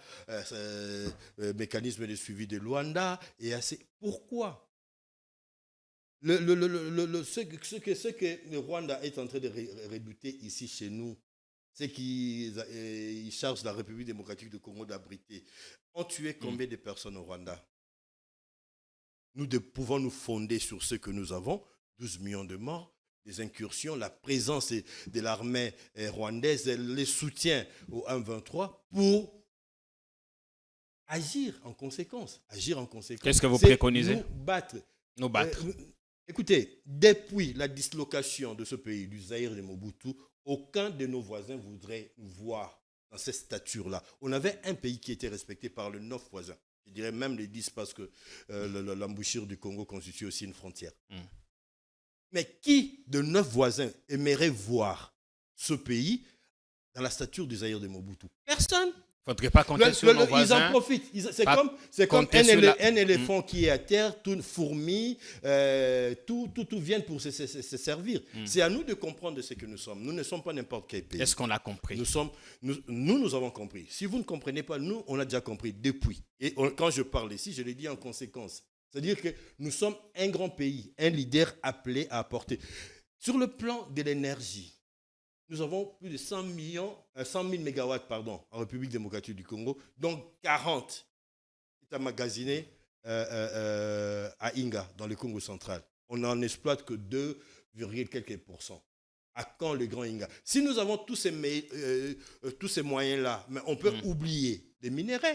mécanisme de suivi de Luanda, et assez. Pourquoi? Ce que le Rwanda est en train de rebuter ici chez nous, c'est qu'ils chargent la République démocratique du Congo d'abriter. On tué combien de personnes au Rwanda? Nous pouvons nous fonder sur ce que nous avons, 12 millions de morts, des incursions, la présence de l'armée rwandaise, les soutiens au M23 pour agir en conséquence. Qu'est-ce que vous préconisez? Nous battre. Écoutez, depuis la dislocation de ce pays, du Zaïre de Mobutu, aucun de nos voisins voudrait nous voir dans cette stature-là. On avait un pays qui était respecté par le 9 voisins. Je dirais même les 10 parce que l'embouchure du Congo constitue aussi une frontière. Mais qui de 9 voisins aimerait voir ce pays dans la stature du Zaïre de Mobutu? Personne. Il ne faudrait pas compter sur nos voisins. Ils en profitent. C'est comme un éléphant qui est à terre, tout fourmi, tout vient pour se servir. C'est à nous de comprendre ce que nous sommes. Nous ne sommes pas n'importe quel pays. Est-ce qu'on a compris? Nous avons compris. Si vous ne comprenez pas, nous, on a déjà compris depuis. Et quand je parle ici, je le dis en conséquence. C'est-à-dire que nous sommes un grand pays, un leader appelé à apporter. Sur le plan de l'énergie, nous avons plus de 100 000 mégawatts en République démocratique du Congo, dont 40 est emmagasinés à Inga, dans le Congo central. On n'en exploite que 2, quelques pourcents. À quand le Grand Inga? Si nous avons tous ces moyens-là, mais on peut oublier les minéraux.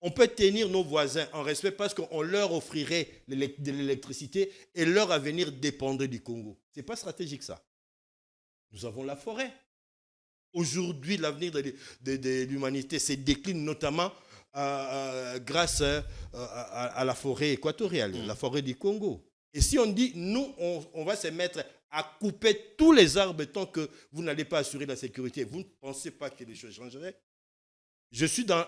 On peut tenir nos voisins en respect parce qu'on leur offrirait de l'électricité et leur avenir dépendrait du Congo. Ce n'est pas stratégique ça. Nous avons la forêt. Aujourd'hui, l'avenir de l'humanité se décline notamment grâce à la forêt équatoriale, la forêt du Congo. Et si on dit, nous, on va se mettre à couper tous les arbres tant que vous n'allez pas assurer la sécurité, vous ne pensez pas que les choses changeraient? Je suis dans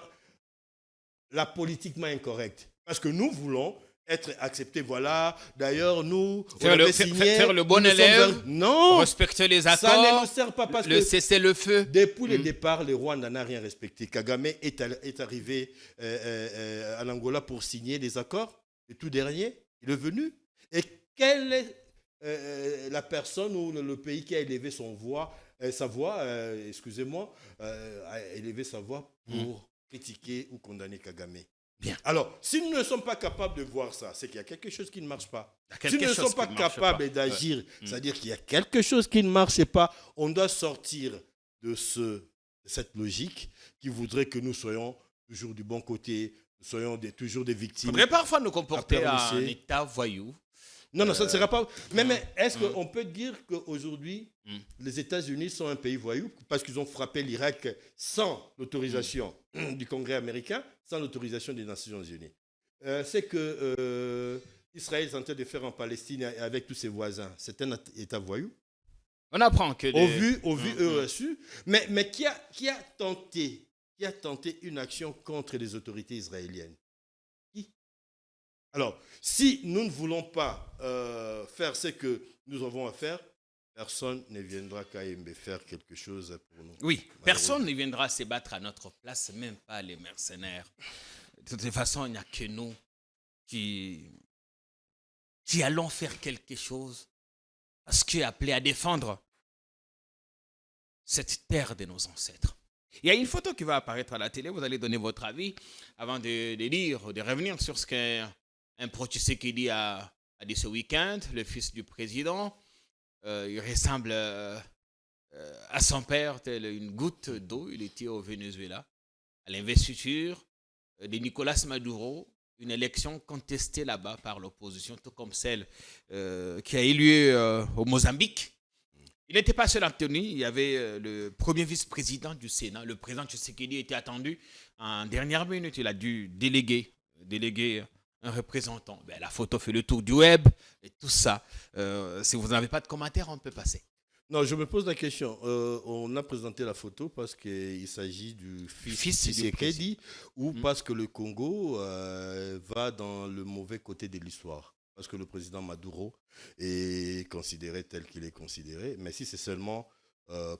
la politiquement incorrecte. Parce que nous voulons être acceptés. Voilà, d'ailleurs, nous... Faire le bon élève, non, respecter les accords, ça ne nous sert pas parce que... cesser le feu. Depuis le départ, le Rwanda n'a rien respecté. Kagame est arrivé en Angola pour signer des accords. Le tout dernier, il est venu. Et quelle est la personne ou le pays qui a élevé sa voix, a élevé sa voix pour critiquer ou condamner Kagame? Bien. Alors, si nous ne sommes pas capables de voir ça, c'est qu'il y a quelque chose qui ne marche pas. Si nous ne sommes pas capables d'agir, c'est-à-dire qu'il y a quelque chose qui ne marche pas, on doit sortir de cette logique qui voudrait que nous soyons toujours du bon côté, nous soyons toujours des victimes. Il faudrait parfois nous comporter en état voyou. Non, ça ne sera pas... Mais est-ce qu'on peut dire qu'aujourd'hui, les États-Unis sont un pays voyou parce qu'ils ont frappé l'Irak sans l'autorisation du Congrès américain, sans l'autorisation des Nations Unies? C'est que Israël est en train de faire en Palestine avec tous ses voisins. C'est un État voyou. On apprend que... Au vu reçu. Mais qui a tenté une action contre les autorités israéliennes? Alors, si nous ne voulons pas faire ce que nous avons à faire, personne ne viendra qu'à faire quelque chose pour nous. Oui, personne ne viendra se battre à notre place, même pas les mercenaires. De toute façon, il n'y a que nous qui allons faire quelque chose parce qu'on est appelé à défendre cette terre de nos ancêtres. Il y a une photo qui va apparaître à la télé, vous allez donner votre avis avant de revenir sur ce qu'un Pro Tshisekedi a dit ce week-end, le fils du président. Il ressemble à son père, tel une goutte d'eau. Il était au Venezuela, à l'investiture de Nicolas Maduro, une élection contestée là-bas par l'opposition, tout comme celle qui a eu lieu au Mozambique. Il n'était pas seul en tenue, il y avait le premier vice-président du Sénat. Le président Tshisekedi était attendu en dernière minute. Il a dû déléguer un représentant. Ben, la photo fait le tour du web et tout ça. Si vous n'avez pas de commentaires, on peut passer. Non, je me pose la question. On a présenté la photo parce qu'il s'agit du fils Tshisekedi ou parce que le Congo va dans le mauvais côté de l'histoire. Parce que le président Maduro est considéré tel qu'il est considéré. Mais si c'est seulement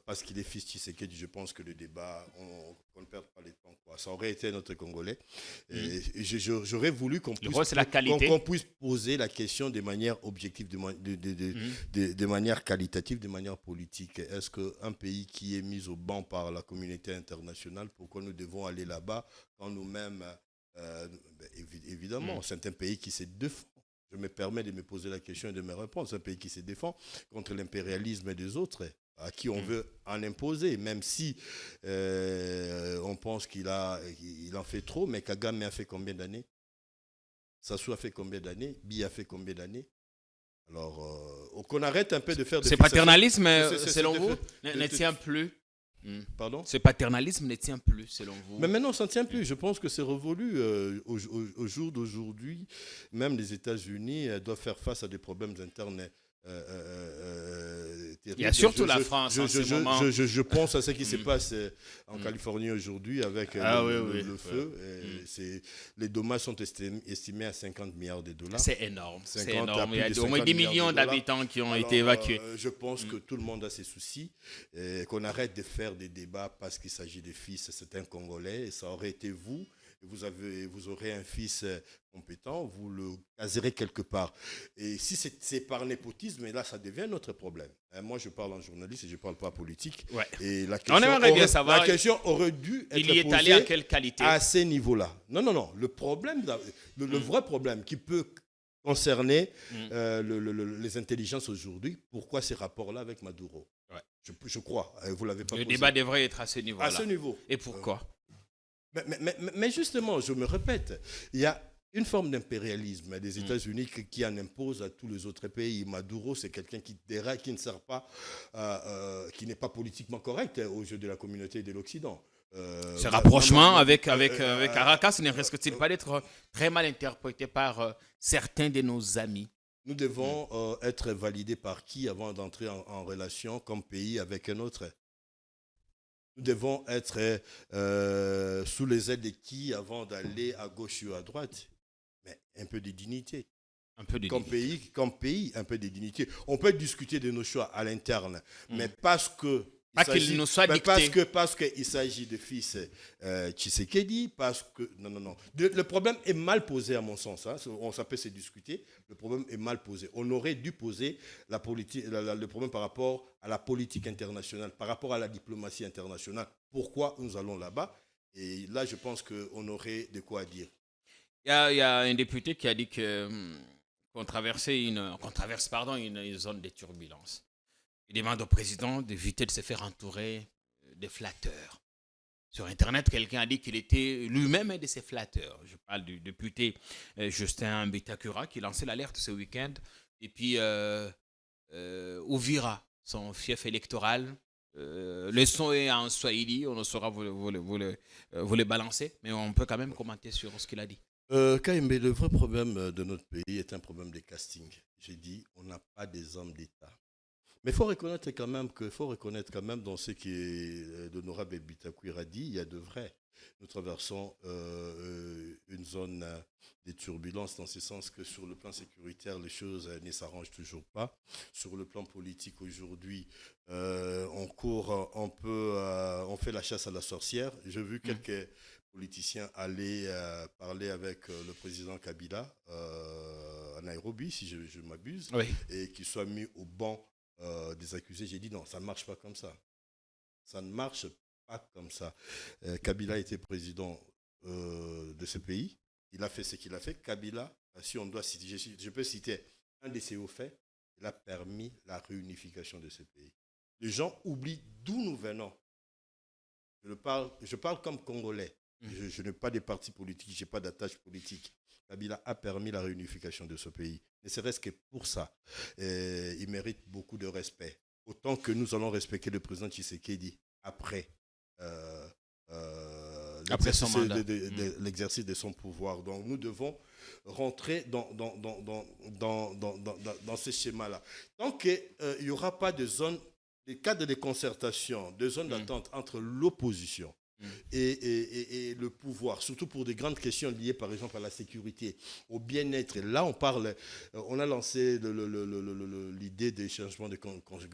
parce qu'il est fils Tshisekedi, je pense que le débat, on ne perd pas le temps, quoi. Ça aurait été notre Congolais. Et j'aurais voulu qu'on puisse poser la question de manière objective, de manière qualitative, de manière politique. Est-ce qu'un pays qui est mis au banc par la communauté internationale, pourquoi nous devons aller là-bas quand nous-mêmes, évidemment, c'est un pays qui se défend. Je me permets de me poser la question et de me répondre. C'est un pays qui se défend contre l'impérialisme des autres, à qui on veut en imposer, même si on pense qu'il en fait trop. Mais Kagame a fait combien d'années? Sassou a fait combien d'années? Biya a fait combien d'années? Alors, qu'on arrête un peu de faire... Ce paternalisme, selon vous, ne tient plus. Pardon? Ce paternalisme ne tient plus, selon vous? Mais maintenant, ça ne tient plus. Je pense que c'est révolu. Au jour d'aujourd'hui, même les États-Unis doivent faire face à des problèmes internes. Il y a surtout la France en ce moment. Je pense à ce qui se passe en Californie aujourd'hui avec le feu. Et les dommages sont estimés à 50 milliards de dollars. C'est énorme. C'est énorme. Il y a au moins 10 millions d'habitants qui ont été évacués. Je pense que tout le monde a ses soucis. Qu'on arrête de faire des débats parce qu'il s'agit de fils. C'est un Congolais. Et ça aurait été vous. Vous aurez un fils compétent, vous le caserez quelque part. Et si c'est par népotisme, là, ça devient notre problème. Moi, je parle en journaliste et je ne parle pas politique. Ouais. Et la question aurait dû être il y est allé à quelle qualité? À ces niveaux-là. Non. Le problème, le vrai problème qui peut concerner les intelligences aujourd'hui. Pourquoi ces rapports-là avec Maduro? Ouais. Je crois. Vous l'avez pas Le posé. débat devrait être à ce niveau-là. À ce niveau. Et pourquoi? Mais justement, je me répète, il y a une forme d'impérialisme des États-Unis qui en impose à tous les autres pays. Maduro, c'est quelqu'un qui déraille, qui ne sert pas, qui n'est pas politiquement correct aux yeux de la communauté et de l'Occident. Ce rapprochement avec Caracas ne risque-t-il pas d'être très mal interprété par certains de nos amis? Nous devons être validés par qui avant d'entrer en relation comme pays avec un autre? Nous devons être sous les ailes de qui avant d'aller à gauche ou à droite? Mais un peu de dignité. Un peu de dignité. Comme pays, un peu de dignité. On peut discuter de nos choix à l'interne, mais parce que qu'il nous soit dicté. Parce qu'il s'agit de fils Tshisekedi, parce que... Non. Le problème est mal posé à mon sens. Hein. Ça peut se discuter. Le problème est mal posé. On aurait dû poser le problème par rapport à la politique internationale, par rapport à la diplomatie internationale. Pourquoi nous allons là-bas? Et là, je pense qu'on aurait de quoi dire. Il y a un député qui a dit qu'on traverse une zone de turbulence. Il demande au président d'éviter de se faire entourer de flatteurs. Sur Internet, quelqu'un a dit qu'il était lui-même un de ces flatteurs. Je parle du député Justin Bitakura qui lançait l'alerte ce week-end. Et puis, Ouvira, son fief électoral. Le son est en Swahili, on ne saura vous le balancer, mais on peut quand même commenter sur ce qu'il a dit. Kaimbe, le vrai problème de notre pays est un problème de casting. J'ai dit, on n'a pas des hommes d'État. Mais il faut reconnaître quand même dans ce que l'honorable Bitakouira dit, il y a de vrai. Nous traversons une zone de turbulence dans ce sens que sur le plan sécuritaire, les choses ne s'arrangent toujours pas. Sur le plan politique aujourd'hui, on fait la chasse à la sorcière. J'ai vu quelques politiciens aller parler avec le président Kabila à Nairobi, si je m'abuse, oui. Et qu'il soit mis au banc des accusés. J'ai dit non, ça ne marche pas comme ça. Ça ne marche pas comme ça. Kabila était président de ce pays. Il a fait ce qu'il a fait. Kabila, si on doit citer, je peux citer un de ses hauts faits, il a permis la réunification de ce pays. Les gens oublient d'où nous venons. Je parle comme Congolais. Je n'ai pas de parti politique, je n'ai pas d'attache politique. Kabila a permis la réunification de ce pays. Ne serait-ce que pour ça. Il mérite beaucoup de respect. Autant que nous allons respecter le président Tshisekedi après l'exercice de son pouvoir. Donc nous devons rentrer dans ce schéma-là. Tant qu'il n'y aura pas de zone, de cadre de concertation, de zone d'attente entre l'opposition et le pouvoir, surtout pour des grandes questions liées par exemple à la sécurité, au bien-être. Là, on a lancé l'idée des changements de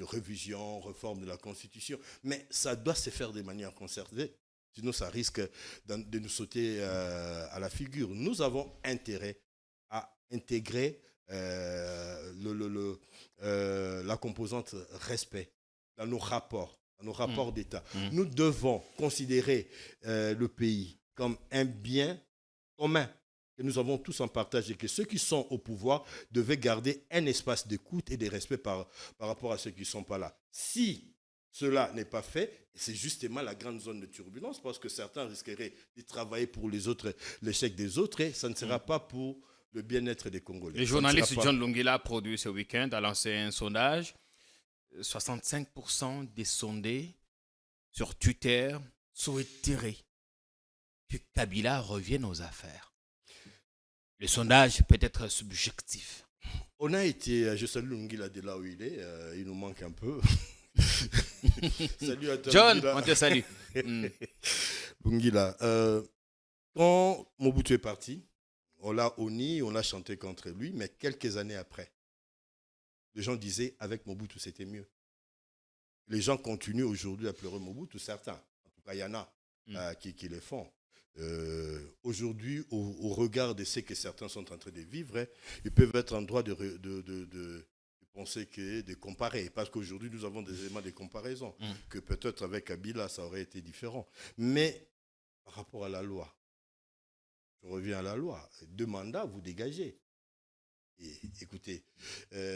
révision, réforme de la Constitution, mais ça doit se faire de manière concertée, sinon ça risque de nous sauter à la figure. Nous avons intérêt à intégrer la composante respect dans nos rapports d'État. Nous devons considérer le pays comme un bien commun que nous avons tous en partage et que ceux qui sont au pouvoir devaient garder un espace d'écoute et de respect par rapport à ceux qui ne sont pas là. Si cela n'est pas fait, c'est justement la grande zone de turbulence parce que certains risqueraient de travailler pour les autres, l'échec des autres et ça ne sera pas pour le bien-être des Congolais. Le journaliste John Lungila, produit ce week-end, a lancé un sondage. 65% des sondés sur Twitter souhaiteraient que Kabila revienne aux affaires. Le sondage peut être subjectif. On a été, je salue Lungila de là où il est, il nous manque un peu. Salut à toi, John, Lungila. on te salue. Lungila, quand Mobutu est parti, on l'a honni, on l'a chanté contre lui, mais quelques années après, les gens disaient avec Mobutu c'était mieux. Les gens continuent aujourd'hui à pleurer Mobutu, certains. En tout cas, il y en a qui le font. Aujourd'hui, au regard de ce que certains sont en train de vivre, ils peuvent être en droit de penser de comparer. Parce qu'aujourd'hui, nous avons des éléments de comparaison. Que peut-être avec Kabila, ça aurait été différent. Mais par rapport à la loi, je reviens à la loi. 2 mandats, vous dégagez. Et écoutez,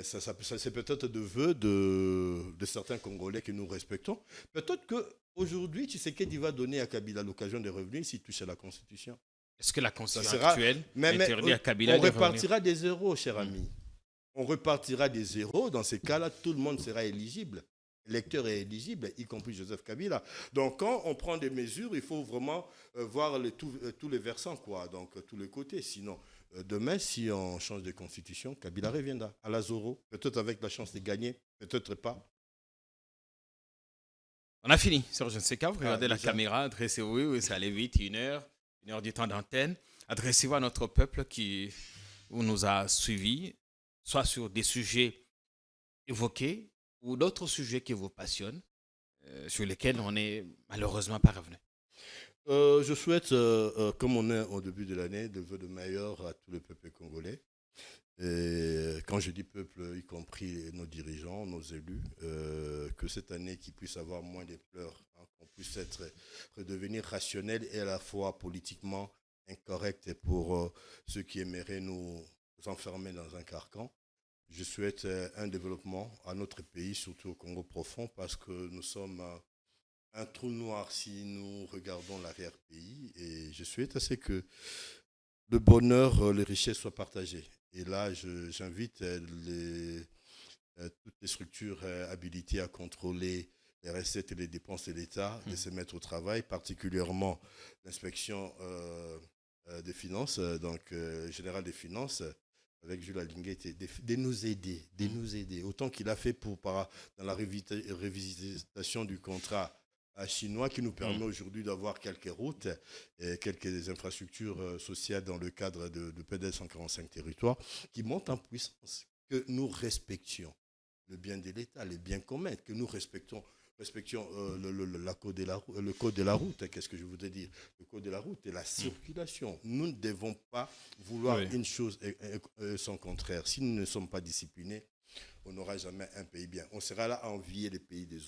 ça, c'est peut-être de vœux de certains Congolais que nous respectons. Peut-être qu'aujourd'hui, Tshisekedi va donner à Kabila l'occasion de revenir s'il touche à la Constitution. Est-ce que la Constitution sera, actuelle mais interdit à Kabila on de revenir? repartira des zéros, cher ami. On repartira des zéros. Dans ces cas-là, tout le monde sera éligible. L'électeur est éligible, y compris Joseph Kabila. Donc, quand on prend des mesures, il faut vraiment voir tous les versants, quoi. Donc, tous les côtés. Sinon, demain, si on change de constitution, Kabila reviendra à la Zoro. Peut-être avec la chance de gagner, peut-être pas. On a fini, Serge Nseka. Vous regardez la déjà. caméra, adressez-vous, oui, ça allait vite, une heure du temps d'antenne. Adressez-vous à notre peuple qui nous a suivis, soit sur des sujets évoqués ou d'autres sujets qui vous passionnent, sur lesquels on n'est malheureusement pas revenu. Je souhaite, comme on est au début de l'année, de vœux de meilleur à tout le peuple congolais. Et quand je dis peuple, y compris nos dirigeants, nos élus, que cette année qu'ils puissent avoir moins de pleurs, hein, qu'on puisse redevenir rationnel et à la fois politiquement incorrect pour ceux qui aimeraient nous enfermer dans un carcan. Je souhaite un développement à notre pays, surtout au Congo profond, parce que nous sommes un trou noir si nous regardons l'arrière-pays. Et je souhaite assez que le bonheur, les richesses soient partagées. Et là, j'invite toutes les structures habilitées à contrôler les recettes et les dépenses de l'État de se mettre au travail, particulièrement l'inspection des finances, générale des finances, avec Jules Alinguet, de nous aider, autant qu'il a fait dans la révisitation du contrat chinois qui nous permet aujourd'hui d'avoir quelques routes et quelques infrastructures sociales dans le cadre de PDL 145 territoires qui montent en puissance, que nous respections le bien de l'État, les biens communs, que nous respections le code de la route. Qu'est-ce que je voudrais dire? Le code de la route et la circulation. Nous ne devons pas vouloir une chose et son contraire. Si nous ne sommes pas disciplinés, on n'aura jamais un pays bien. On sera là à envier les pays des autres.